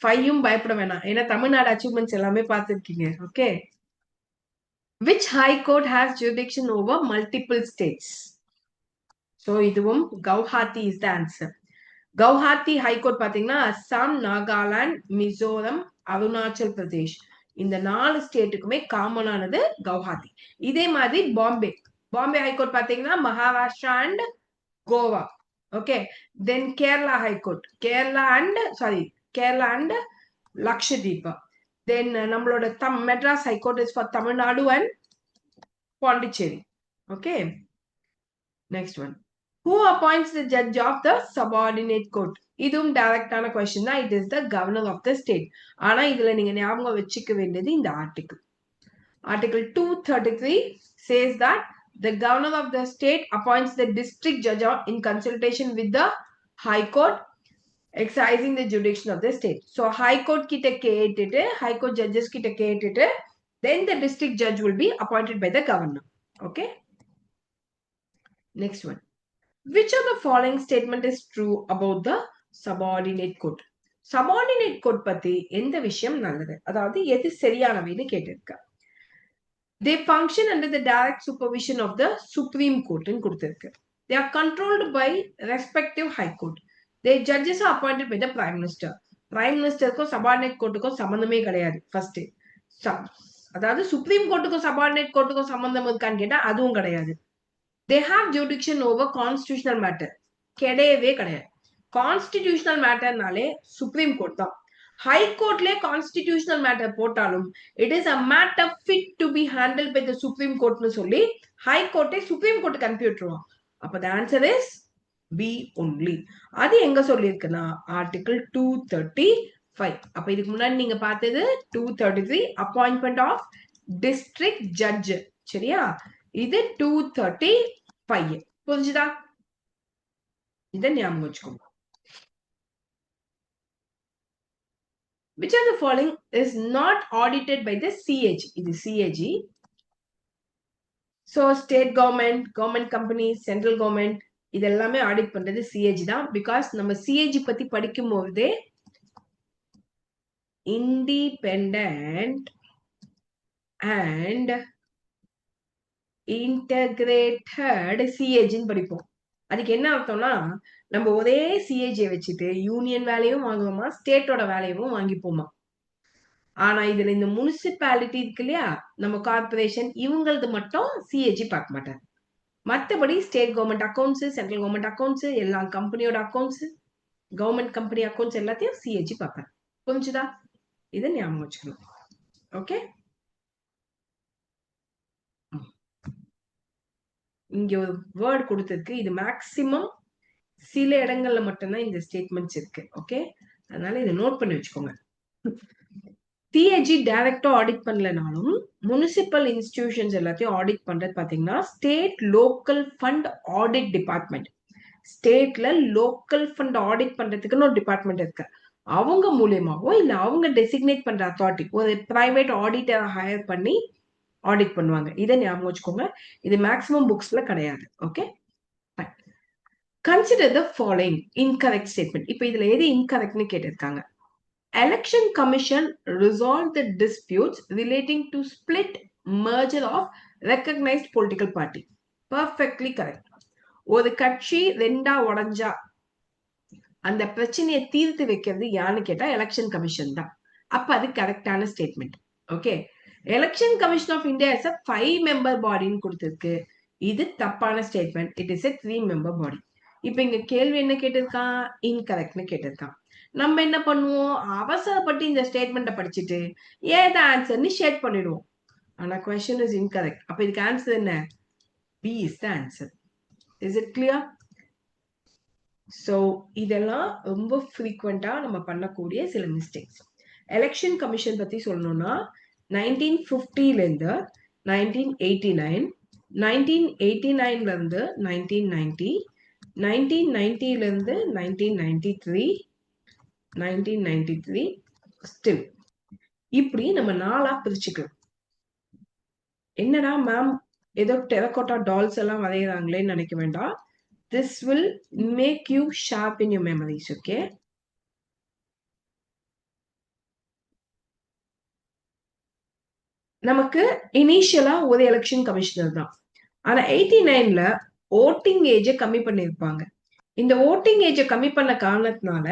5யும் பயப்பட வேணாம். ஏன்னா தமிழ்நாடு அச்சீவ்மெண்ட்ஸ் எல்லாமே பார்த்துருக்கீங்க. Okay? Which high court has jurisdiction over multiple states? So இதுவும் Guwahati is the answer. Guwahati High Court பாத்தீங்கன்னா அஸ்ஸாம், நாகாலாந்து, மிசோரம், அருணாச்சல் பிரதேஷ் இந்த 4 ஸ்டேட்டுக்குமே காமனானது கவுஹாத்தி. இதே மாதிரி பாம்பே பாம்பே ஹைகோர்ட் பாத்தீங்கன்னா Maharashtra and Goa. Okay, then Kerala high court Kerala and Lakshadweep. Then நம்மளோட Madras high court is for Tamil Nadu and Pondicherry. Okay. Next one. Who appoints the judge of the subordinate court? இதுவும் டைரக்டான கொஸ்டின் தான். It is the governor of the state. ஆனா இதுல நீங்க ஞாபகம் வச்சுக்க வேண்டியது இந்த article. Article 233 says that the governor of the state appoints the district judge in consultation with the high court exercising the jurisdiction of the state. So high court கிட்ட கேட்டுட்டு high court judges கிட்ட கேட்டுட்டு then the district judge will be appointed by the governor. Okay. Next one. Which of the following statement is true about the subordinate court? Subordinate court பத்தி எந்த விஷயம் நல்லது, அதாவது எது சரியானவைன்னு கேட்டிருக்க. They function under the direct supervision of the Supreme Court ன்னு கொடுத்திருக்கு. They are controlled by respective high court. Their judges are appointed by the Prime Minister. Prime Ministerக்கும் subordinate courtக்கும் சம்பந்தமே கிடையாது. ஃபர்ஸ்ட் அதாவது சுப்ரீம் கோர்ட்டுக்கும் சபார்டினேட் கோர்ட்டுக்கும் சம்பந்தம் இருக்கான்னு கேட்டா அதுவும் கிடையாது. They have jurisdiction over constitutional matter. கிடையவே கிடையாது. கான்ஸ்டிடியூஷனல் மேட்டர்னாலே சுப்ரீம் கோர்ட் தான். ஹை கோர்ட்லயே கான்ஸ்டிடியூஷனல் மேட்டர் போட்டாலும் it is a matter fit to be handle by the supreme கோர்ட்னு சொல்லி ஹை கோர்ட்டே சுப்ரீம் கோர்ட்டுக்கு அனுப்பி விட்டுருவோம். அப்ப the answer is B only. அது எங்க சொல்லியிருக்குன்னா ஆர்டிகிள் 235. அப்ப இதுக்கு முன்னாடி நீங்க பார்த்தது 233 அப்பாயின்மெண்ட் ஆஃப் டிஸ்ட்ரிக்ட் ஜட்ஜ். சரியா? இது 235. புரிஞ்சுதா? இதை ஞாபகம் வச்சுக்கோங்க. Which of the following is not audited by the CAG? இது CAG. So state government, government companies, central government இதெல்லாமே ஆடிட் பண்றது CAG தான். பிகாஸ் நம்ம CAG பத்தி படிக்கும் போதே இண்டிபெண்டன்ட் அண்ட் இன்டகிரேட்டட் சிஏஜின்னு படிப்போம். அதுக்கு என்ன அர்த்தம்னா நம்ம ஒரே சிஏஜியை வச்சுட்டு யூனியன் வேலையும் வாங்குவோமா, ஸ்டேட்டோட வேலையும் வாங்கிப்போமா. ஆனா இதுல இந்த முனிசிபாலிட்டி இருக்கு இல்லையா, நம்ம கார்பரேஷன், இவங்களது மட்டும் சிஏஜி பார்க்க மாட்டாங்க. மற்றபடி state government accounts, central government accounts, எல்லா கம்பெனியோட அக்கௌண்ட்ஸ், கவர்மெண்ட் கம்பெனி அக்கௌண்ட்ஸ் எல்லாத்தையும் சிஏஜி பார்ப்பாங்க. புரிஞ்சுதா? இதை ஞாபகம் வச்சுக்கணும். ஓகே, இங்க ஒரு வேர்ட் கொடுத்திருக்கு. இது மேக்சிமம் சில இடங்கள்ல மட்டும்தான் இந்த ஸ்டேட்மெண்ட்ஸ் இருக்கு. ஓகே, அதனால இதை நோட் பண்ணி வச்சுக்கோங்க. சிஏஜி டைரக்டா ஆடிட் பண்ணலனாலும் முனிசிபல் இன்ஸ்டிடியூஷன்ஸ் எல்லாத்தையும் ஆடிட் பண்றது பாத்தீங்கன்னா state local fund audit department. ஸ்டேட்ல லோக்கல் ஃபண்ட் ஆடிட் பண்றதுக்குன்னு ஒரு டிபார்ட்மெண்ட் இருக்கு. அவங்க மூலியமாவோ இல்ல அவங்க டெசிக்னேட் பண்ற அத்தாரிட்டி ஒரு பிரைவேட் ஆடிட்டரை ஹையர் பண்ணி ஆடிட் பண்ணுவாங்க. இதை ஞாபகம் வச்சுக்கோங்க. இது மேக்ஸிமம் புக்ஸ்ல கிடையாது. Okay, consider the following incorrect statement. இப்ப இதுல எது இன்கரெக்ட்னு கேட்டிருக்காங்க. Election Commission resolved the disputes relating to split merger of recognized political party. Perfectly correct. ஒரு கட்சி ரெண்டா உடஞ்சா அந்த பிரச்சனையை தீர்த்து வைக்கிறது யான்னு கேட்டா எலெக்ஷன் கமிஷன் தான். அப்ப அது கரெக்டான statement. Okay, election commission of India is a 5-member பாடின்னு கொடுத்திருக்கு. இது தப்பான statement. It is a 3-member body. இப்ப இங்க கேள்வி என்ன கேட்டிருக்கான்? இன்கரெக்ட்னு கேட்டிருக்கான். நம்ம என்ன பண்ணுவோம், அவசரப்பட்டு இந்த ஸ்டேட்மெண்ட்டை படிச்சுட்டு ஏன் ஆன்சர்னு ஷேட் பண்ணிடுவோம். ஆனா கொஸ்டின் இஸ் இன்கரெக்ட். அப்ப இதுக்கு ஆன்சர் என்ன? B is the answer. Is it clear? So இதெல்லாம் ரொம்ப ஃப்ரீக்வெண்டா நம்ம பண்ணக்கூடிய சில மிஸ்டேக்ஸ். எலெக்ஷன் கமிஷன் பத்தி சொல்லணும்னா 1950ல இருந்து 1989, 1989ல இருந்து 1990, 1990ல இருந்து 1993, 1993 ஸ்டில், இப்படி நம்ம 4ஆ பிரிச்சுக்கலாம். என்னடா மேம் ஏதோ டெரகோட்டா டால்ஸ் எல்லாம் வரைகிறாங்களேன்னு நினைக்க வேண்டாம். This will make you sharp in your memories, okay? நமக்கு இனிஷியலா ஒரு எலெக்ஷன் கமிஷனர் தான். ஆனா 89ல ஓட்டிங் ஏஜ கம்மி பண்ணிருப்பாங்க. இந்த ஓட்டிங் ஏஜ கம்மி பண்ண காரணத்தினால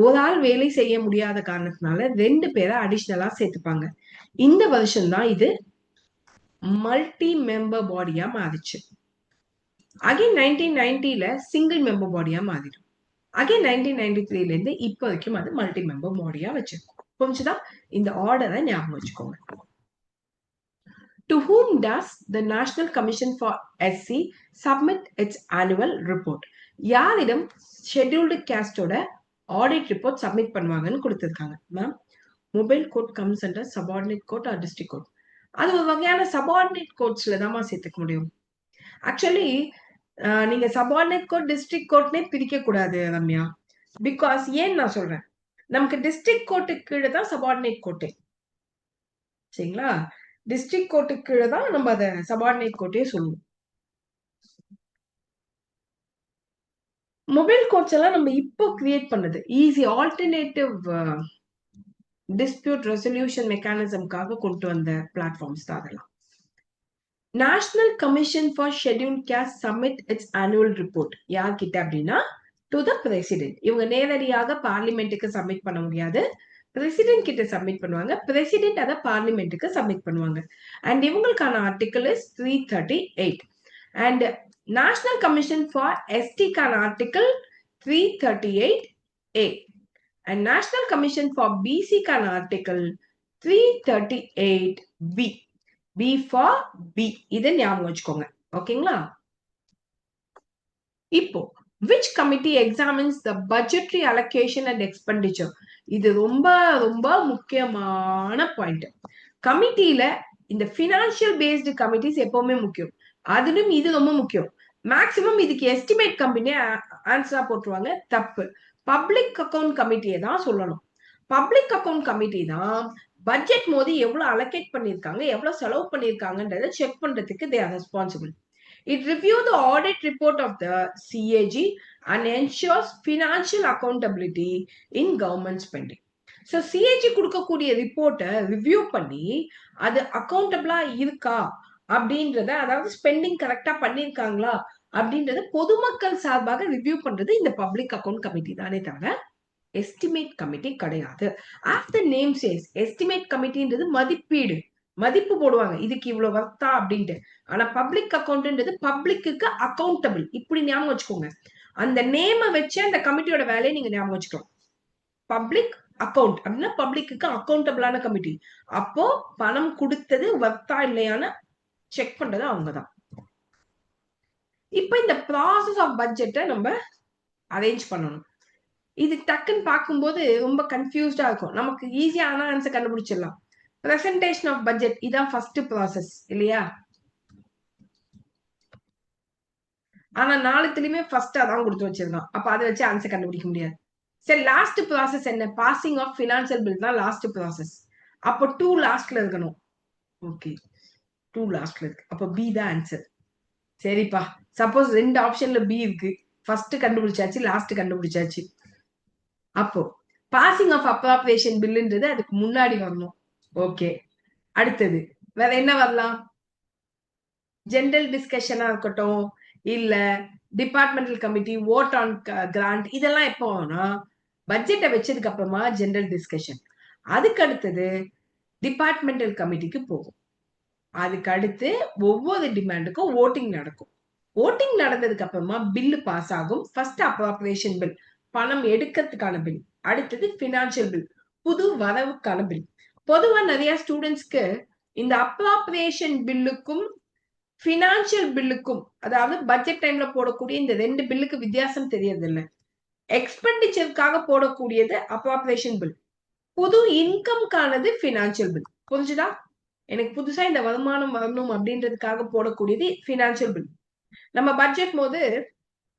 ஒரு ஆள் வேலை செய்ய முடியாத காரணத்தினால 2 பேரை அடிஷனலா சேர்த்துப்பாங்க. இந்த வருஷம் தான் இது மல்டி மெம்பர் பாடியா மாறிச்சு. அகைன் 1990ல சிங்கிள் மெம்பர் பாடியா மாறிடும். அகைன் 1993ல இருந்து இப்ப வரைக்கும் அது மல்டி மெம்பர் பாடியா வச்சிருக்கோம். புரிஞ்சுதா? இந்த ஆர்டரை ஞாபகம் வச்சுக்கோங்க. To whom does the National Commission for SC submit its annual report? யாரிடம் ஷெட்யூல்டு கேஸ்டோட ஆடிட் ரிப்போர்ட் சப்மிட் பண்ணுவாங்கன்னு கொடுத்திருக்காங்க. Ma'am, mobile court comes under subordinate court or district court. அது ஒரு வகையான சபார்டினேட் கோட்ஸ்ல தான் சேர்த்துக்க முடியும். ஆக்சுவலி நீங்க சபார்டினேட் கோட் டிஸ்ட்ரிக்ட் கோட்னே பிரிக்க கூடாது ரம்யா. பிகாஸ் ஏன் நான் சொல்றேன், நமக்கு டிஸ்ட்ரிக்ட் கோர்ட்டுக்கு கீழே தான் சபார்டினேட் கோர்ட்டே. சரிங்களா? டிஸ்ட்ரிக்ட் கோர்ட்டுக்கு கீழே தான் நம்ம அதை சபார்டினேட் கோர்ட்டே சொல்லுவோம். மொபைல் கோர்ட்ஸ் எல்லாம் நம்ம இப்போ கிரியேட் பண்ணது ஈஸி ஆல்டர்னேட்டிவ் டிஸ்பியூட் ரெசல்யூஷன் மெக்கானிசம்காக கொண்டு வந்த பிளாட்ஃபார்ம்ஸ் தான் அதெல்லாம். National commission for schedule caste submit its annual report யார்கிட்ட அப்படின்னா டு த பிரசிடென்ட். இவங்க நேரடியாக பார்லிமெண்ட்டுக்கு சப்மிட் பண்ண முடியாது, பிரசிடென்ட் கிட்ட சப்மிட் பண்ணுவாங்க. பிரசிடென்ட் அதை பார்லிமெண்ட்டுக்கு சப்மிட் பண்ணுவாங்க. அண்ட் இவங்களுக்கான article is 338. And national commission for எஸ்டிக்கான article 338A. And national commission for பிசிக்கான article 338B. B for B. இதை ஞாபகம் வச்சுக்கோங்க. ஓகேங்களா? இப்போ which committee examines the budgetary allocation and expenditure? இது ரொம்ப ரொம்ப முக்கியமான பாயிண்ட். கமிட்டியில இந்த பினான்சியல் பேஸ்டு கமிட்டிஸ் எப்பவுமே முக்கியம். அதிலும் இது ரொம்ப முக்கியம். மேக்சிமம் இதுக்கு எஸ்டிமேட் கம்பெனியே ஆன்சரா போட்டுருவாங்க. தப்பு. பப்ளிக் அக்கவுண்ட் கமிட்டியை தான் சொல்லணும். பப்ளிக் அக்கவுண்ட் கமிட்டி தான் பட்ஜெட் போது எவ்வளவு அலோகேட் பண்ணிருக்காங்க, எவ்வளவு செலவு பண்ணிருக்காங்கன்றத செக் பண்றதுக்கு they are responsible. It reviews the audit report of the CAG and ensures financial accountability in government spending. So CAG கொடுக்கக்கூடிய ரிப்போர்ட்டை ரிவ்யூ பண்ணி அது அக்கௌண்டபிளா இருக்கா அப்படின்றத, அதாவது ஸ்பெண்டிங் கரெக்டா பண்ணிருக்காங்களா அப்படின்றத பொதுமக்கள் சார்பாக ரிவ்யூ பண்றது இந்த பப்ளிக் அக்கவுண்ட் கமிட்டி தானே தவிர எஸ்டிமேட் கமிட்டி கிடையாது. ஆஃப்டர் நேம் சேஸ் எஸ்டிமேட் கமிட்டின்றது மதிப்பீடு, மதிப்பு போடுவாங்க இதுக்கு இவ்வளவு வர்த்தா அப்படின்ட்டு. ஆனா பப்ளிக் அக்கௌண்ட்ன்றது பப்ளிக்கு அக்கௌண்டபிள். இப்படி ஞாபகம் வச்சுக்கோங்க. அந்த நேம வச்சு அந்த கமிட்டியோட வேலையை நீங்க ஞாபகம் வச்சுக்கலாம். பப்ளிக் அக்கௌண்ட் அப்படின்னா பப்ளிக்கு அக்கௌண்டபிளான கமிட்டி. அப்போ பணம் கொடுத்தது வர்த்தா இல்லையான செக் பண்றது அவங்கதான். இப்ப இந்த ப்ராசஸ் ஆஃப் பட்ஜெட்டை நம்ம அரேஞ்ச் பண்ணணும். இது டக்குன்னு பார்க்கும்போது ரொம்ப கன்ஃபியூஸ்டா இருக்கும். நமக்கு ஈஸியான ஆன்சர் கண்டுபிடிச்சிடலாம். பிரசன்டேஷன் ஆஃப் பட்ஜெட் இதான் ஃபர்ஸ்ட் ப்ராசஸ் இல்லையா? ஆனா நாலுத்துலயுமே ஃபர்ஸ்டா தான் கொடுத்து வச்சிருக்கான். அப்ப அதை வச்சு ஆன்சர் கண்டுபிடிக்க முடியாது. சரி, லாஸ்ட் ப்ராசஸ் என்ன? பாசிங் ஆஃப் பினான்சியல் பில் தான் லாஸ்ட் ப்ராசஸ். அப்போ 2 லாஸ்ட்ல இருக்கணும். ஓகே, 2 லாஸ்ட்ல இருக்கு. அப்ப பி தான் ஆன்சர். சரிப்பா, சப்போஸ் 2 ஆப்ஷன்ல பி இருக்கு. ஃபர்ஸ்ட் கண்டுபிடிச்சாச்சு, லாஸ்ட் கண்டுபிடிச்சாச்சு. அப்போ பாசிங் ஆஃப் அப்ராப்ரியேஷன் பில்லுன்றது அதுக்கு முன்னாடி வரணும். ஓகே, அடுத்தது வேற என்ன வரலாம்? ஜெனரல் டிஸ்கஷனா இருக்கட்டும், இல்ல departmental committee vote on grant, இதெல்லாம் எப்போ ஆனா பட்ஜெட்டை வச்சதுக்கு அப்புறமா ஜெனரல் டிஸ்கஷன். அதுக்கு அடுத்தது டிபார்ட்மெண்டல் கமிட்டிக்கு போகும். அதுக்கு அடுத்து ஒவ்வொரு டிமாண்டுக்கும் ஓட்டிங் நடக்கும். ஓட்டிங் நடந்ததுக்கு அப்புறமா பில்லு பாஸ் ஆகும். ஃபர்ஸ்ட் அப்ராப்ரியேஷன் பில் பணம் எடுக்கிறதுக்கான பில். அடுத்தது பினான்சியல் பில், புது வரவுக்கான பில். பொதுவா நிறைய ஸ்டூடெண்ட்ஸ்க்கு இந்த அப்ராப்ரியேஷன் பில்லுக்கும் பினான்சியல் பில்லுக்கும், அதாவது பட்ஜெட் டைம்ல போடக்கூடிய இந்த 2 பில்லுக்கு வித்தியாசம் தெரியறது இல்ல. எக்ஸ்பெண்டிச்சருக்காக போடக்கூடியது அப்ராப்ரியேஷன் பில், புது இன்கம்கானது பினான்சியல் பில். புரிஞ்சுதா? எனக்கு புதுசா இந்த வருமானம் வரணும் அப்படின்றதுக்காக போடக்கூடியது பினான்சியல் பில். நம்ம பட்ஜெட் போது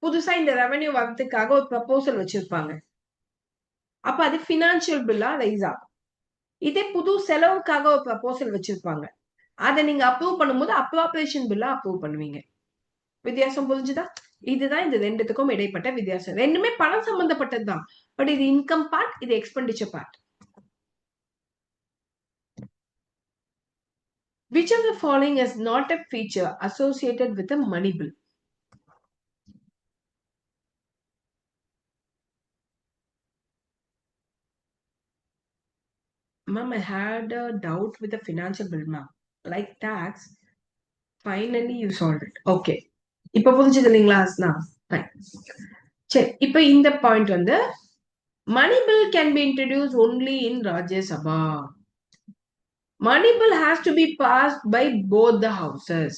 புதுசா இந்த ரெவென்யூ வரதுக்காக ஒரு ப்ரப்போசல் வச்சிருப்பாங்க. அப்ப அது பினான்சியல் பில்லா ரைஸ் ஆகும். இதே புது செலவுக்காக ஒரு ப்ரப்போசல் வச்சிருப்பாங்க. அதை நீங்க அப்ரூவ் பண்ணும்போது அப்ராப்ரியேஷன் பில்லா அப்ரூவ் பண்ணுவீங்க. வித்தியாசம் புரிஞ்சுதா? இதுதான் இந்த ரெண்டுத்துக்கும் இடைப்பட்ட வித்தியாசம். ரெண்டுமே பணம் சம்பந்தப்பட்டது தான். பட் இது இன்கம் பார்ட், இது expenditure part. Which of the following is not a feature associated with a money bill? Ma'am, I had a doubt with the financial bill, ma'am. Like tax, finally you solved it. Okay. இப்ப புரிஞ்சது இல்லைங்களா ஹஸ்னா? Fine. சரி, இப்ப இந்த பாயிண்ட் வந்து money bill can be introduced only in Rajya Sabha. Money bill has to be passed by both the houses.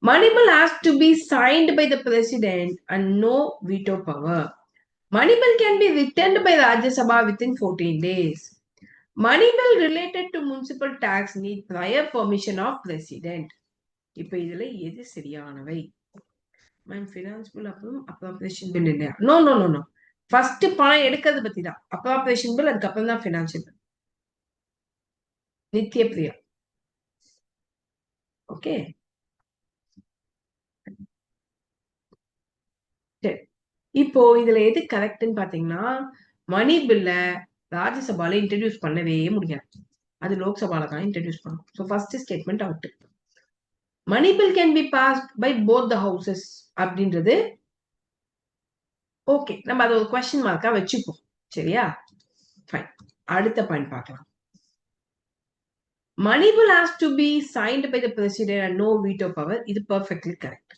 Money bill has to be signed by the president and no veto power. Money bill can be returned by Rajya Sabha within 14 days. Money bill related to municipal tax need prior permission of president. இப்ப இதுல எது சரியானவை? மேம் ஃபினான்ஸ் பில் அப்புறம் அப்ராப்ரியேஷன் பில் இல்லையா? No no no no. First பணம் எடுக்கிறது பத்தி தான் அப்ராப்ரியேஷன் பில், அதுக்கப்புறம் தான் ஃபினான்சியல் பில். நித்ய பிரியா. ஓகே, சரி. இப்போ இதுல எது கரெக்ட்னு பாத்தீங்கன்னா, மணி பில்ல ராஜ்யசபால இன்ட்ரடியூஸ் பண்ணவே முடியாது. அது லோக்சபால தான் இன்ட்ரடியூஸ் பண்ணும். So first statement out. Money bill can be passed by both the houses அப்படின்றது ஓகே. நம்ம அதை ஒரு கொஸ்டின் மார்க்கா வச்சுப்போம். சரியா? ஃபைன். அடுத்த பாயிண்ட் பார்க்கலாம். Money bill has to be signed by the president and no veto power. இது perfectly correct.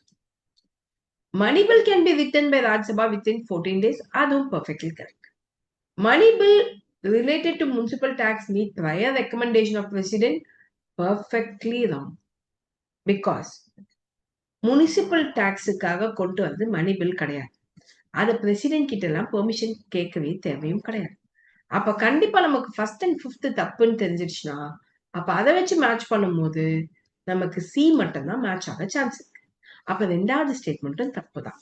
Money bill can be written by Rajya Sabha within 14 days. அதுவும் perfectly correct. Money bill related to municipal tax need prior recommendation of president. Perfectly wrong. Because municipal டாக்ஸுக்காக கொண்டு வந்து மணி பில் கிடையாது. அதை பிரசிடென்ட் கிட்ட எல்லாம் பெர்மிஷன் கேட்கவே தேவையும் கிடையாது. அப்ப கண்டிப்பா நமக்கு ஃபர்ஸ்ட் அண்ட் ஃபிஃப்த் தப்புன்னு தெரிஞ்சிருச்சுன்னா, அப்ப அதை வச்சு மேட்ச் பண்ணும்போது நமக்கு சி மட்டும் தான் மேட்ச் ஆக சான்ஸ் இருக்கு. அப்ப ரெண்டாவது ஸ்டேட்மெண்ட்டும் தப்பு தான்.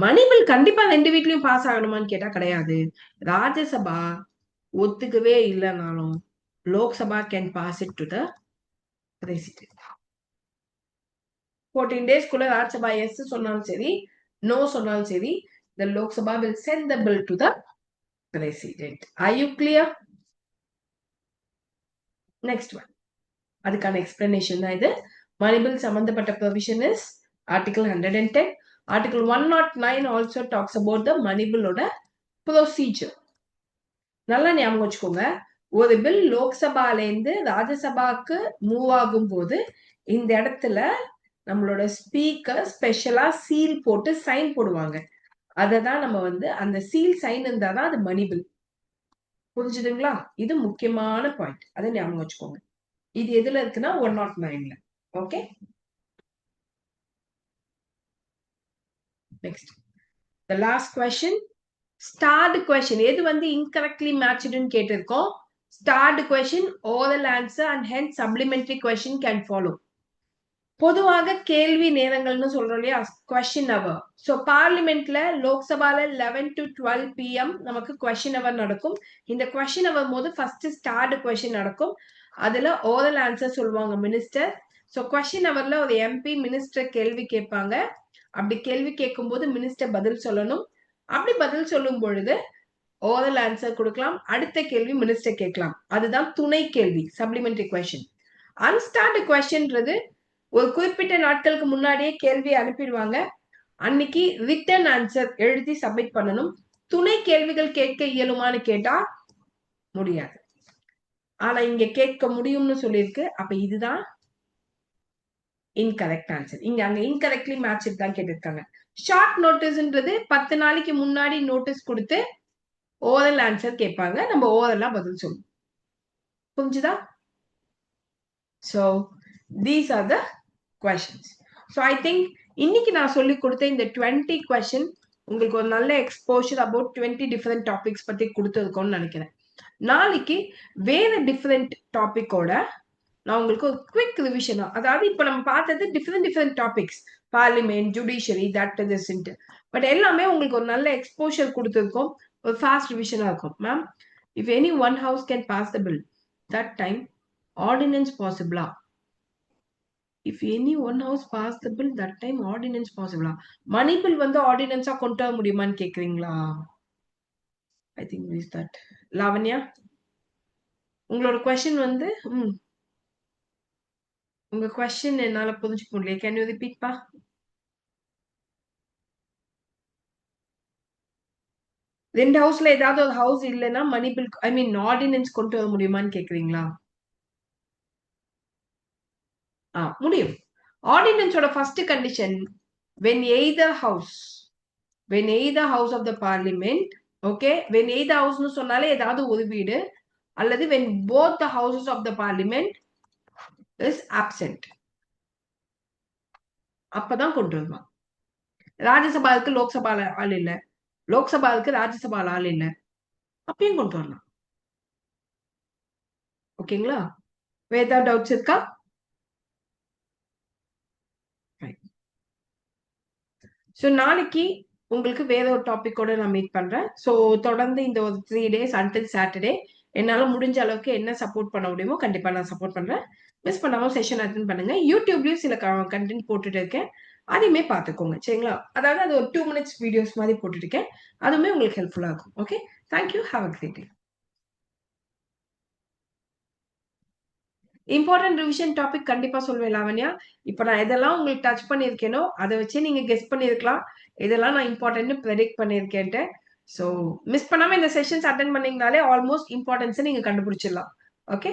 மணி பில் கண்டிப்பா 2 வீட்லயும் பாஸ் ஆகணுமான்னு கேட்டா கிடையாது. ராஜ்யசபா ஒத்துக்கவே இல்லைனாலும் Lok Sabha can pass it to the president. 14 டேஸ்க்குள்ள ராஜ்யசபா எஸ் சொன்னாலும் சரி, நோ சொன்னாலும் சரி, the Lok Sabha will send the bill to the president. Are you clear? Next one. அதுக்கான எக்ஸ்பிளனேஷன் தான் இது. மணி பில் சம்பந்தப்பட்ட provision is article 110. Article 109 also talks about the money பில்லோட ப்ரொசீஜர். நல்லா ஞாபகம் வச்சுக்கோங்க. ஒரு பில் லோக்சபால இருந்து ராஜ்யசபாக்கு மூவ் ஆகும் போது இந்த இடத்துல நம்மளோட ஸ்பீக்கர் ஸ்பெஷலா சீல் போட்டு சைன் போடுவாங்க. அதை தான் நம்ம வந்து அந்த சீல் சைன் இருந்தாதான் அது மணி பில். புரிஞ்சுதுங்களா? இது முக்கியமான பாயிண்ட். அதை ஞாபகம் வச்சுக்கோங்க. இது எதுல இருக்குன்னா 109ல. Okay, next the last question. Starred question எது வந்து incorrectly matchedன்னு கேட்டிருக்கோம். Starred question, oral answer and hence supplementary question can follow. பொதுவாக கேள்வி நேரங்கள்னு சொல்றோம் இல்லையா, கொஸ்டின் அவர். ஸோ பார்லிமெண்ட்ல லோக்சபால 11 to 12 PM நமக்கு கொஸ்டின் அவர் நடக்கும். இந்த கொஸ்டின் அவர் போது ஃபர்ஸ்ட் ஸ்டார்ட் கொஸ்டின் நடக்கும். அதுல ஓரல் ஆன்சர் சொல்லுவாங்க மினிஸ்டர். ஸோ கொஸ்டின் அவர்ல ஒரு எம்பி மினிஸ்டர் கேள்வி கேட்பாங்க. அப்படி கேள்வி கேட்கும் போது மினிஸ்டர் பதில் சொல்லணும். அப்படி பதில் சொல்லும் பொழுது ஓரல் ஆன்சர் கொடுக்கலாம். அடுத்த கேள்வி மினிஸ்டர் கேட்கலாம். அதுதான் துணை கேள்வி, சப்ளிமெண்டரி கொஸ்டின். அன்ஸ்டார்ட் கொஸ்டின்றது ஒரு குறிப்பிட்ட நாட்களுக்கு முன்னாடியே கேள்வி அனுப்பிடுவாங்க. அன்னைக்கு ரிட்டன் ஆன்சர் எழுதி சப்மிட் பண்ணணும். துணை கேள்விகள் கேட்க இயலுமான்னு கேட்டா முடியாது. ஆனா இங்க கேட்க முடியும்னு சொல்லியிருக்கு. அப்ப இதுதான் இன்கரெக்ட் ஆன்சர். அங்க இன்கரெக்ட்லி மேட்ச் தான் கேட்டிருக்காங்க. ஷார்ட் நோட்டீஸ்ன்றது 10 நாளைக்கு முன்னாடி நோட்டீஸ் கொடுத்து ஓரல் ஆன்சர் கேட்பாங்க. நம்ம ஓரலா பதில் சொல்லணும். புரிஞ்சுதா? So these are the questions. So I think இன்னைக்கு நான் சொல்லி கொடுத்த இந்த 20 question உங்களுக்கு ஒரு நல்ல எக்ஸ்போஷர் அபவுட் 20 டிஃபரெண்ட் டாபிக்ஸ் பத்தி கொடுத்துருக்கோம்னு நினைக்கிறேன். நாளைக்கு வேற டிஃபரெண்ட் டாபிக்கோட நான் உங்களுக்கு ஒரு குவிக் ரிவிஷனா, அதாவது இப்ப நம்ம பார்த்தது different topics, parliament, judiciary, that this, but எல்லாமே உங்களுக்கு ஒரு நல்ல எக்ஸ்போஷர் கொடுத்துருக்கோம், ஒரு ஃபாஸ்ட் ரிவிஷனா இருக்கும். Ma'am, if any one house can pass the bill, that time ordinance பாசிபிளா? If any one house pass the bill, that time ordinance பாசிபிளா? மணி பில் வந்து ஆர்டினன்ஸா கொண்டு வர முடியுமான்னு கேக்குறீங்களா? I think is that. Lavanya, உங்களோட கொஸ்டின் வந்து உங்க கொஸ்டின் என்னால புரிஞ்சுக்க முடியல. கேன் யூ ரிப்பீட் பா? ரெண்டு ஹவுஸ்ல ஏதாவது ஒரு ஹவுஸ் இல்லைன்னா மணி பில், ஐ மீன் ஆர்டினன்ஸ் கொண்டு வர முடியுமான்னு கேக்குறீங்களா? முடியும். ஆர்டினன்ஸோட first condition, when either house of the parliament, okay, when either house னு சொன்னாலே ஏதாவது ஒரு வீடு, அல்லது when both the houses of the parliament is absent, அப்பதான் கொண்டு வருவாங்க. ராஜ்யசபாவுக்கு லோக்சபால ஆள் இல்ல, லோக்சபாவுக்கு ராஜ்யசபால ஆள் இல்ல, அப்பயும் கொண்டு வரலாம். ஓகேங்களா? வேற ஏதாவது டவுட்ஸ் இருக்கா? ஸோ நாளைக்கு உங்களுக்கு வேற ஒரு டாபிக்கோட நான் மீட் பண்றேன். ஸோ தொடர்ந்து இந்த ஒரு 3 days அன்டில் சாட்டர்டே என்னால முடிஞ்ச அளவுக்கு என்ன சப்போர்ட் பண்ண முடியுமோ கண்டிப்பா நான் சப்போர்ட் பண்றேன். மிஸ் பண்ணாம செஷன் அட்டென்ட் பண்ணுங்க. யூடியூப்லயும் சில கண்டென்ட் போட்டுட்டு இருக்கேன், அதையுமே பார்த்துக்கோங்க. சரிங்களா? அதாவது அது ஒரு 2 minutes வீடியோஸ் மாதிரி போட்டுட்டு இருக்கேன், அதுவுமே உங்களுக்கு ஹெல்ப்ஃபுல்லா இருக்கும். Okay, thank you, have a great day. Important revision topic கண்டிப்பா சொல்வேன் லாவண்யா. இப்ப நான் எதெல்லாம் உங்களுக்கு டச் பண்ணிருக்கேனோ அதை வச்சு நீங்க கெஸ் பண்ணிருக்கலாம் இதெல்லாம் நான் இம்பார்ட்டன்ட் ப்ரெடிக்ட் பண்ணிருக்கேன்ட்டு. ஸோ மிஸ் பண்ணாம இந்த செஷன்ஸ் அட்டென்ட் பண்ணீங்கனாலே ஆல்மோஸ்ட் இம்பார்ட்டன்ஸை நீங்க கண்டுபிடிச்சிடலாம். ஓகே.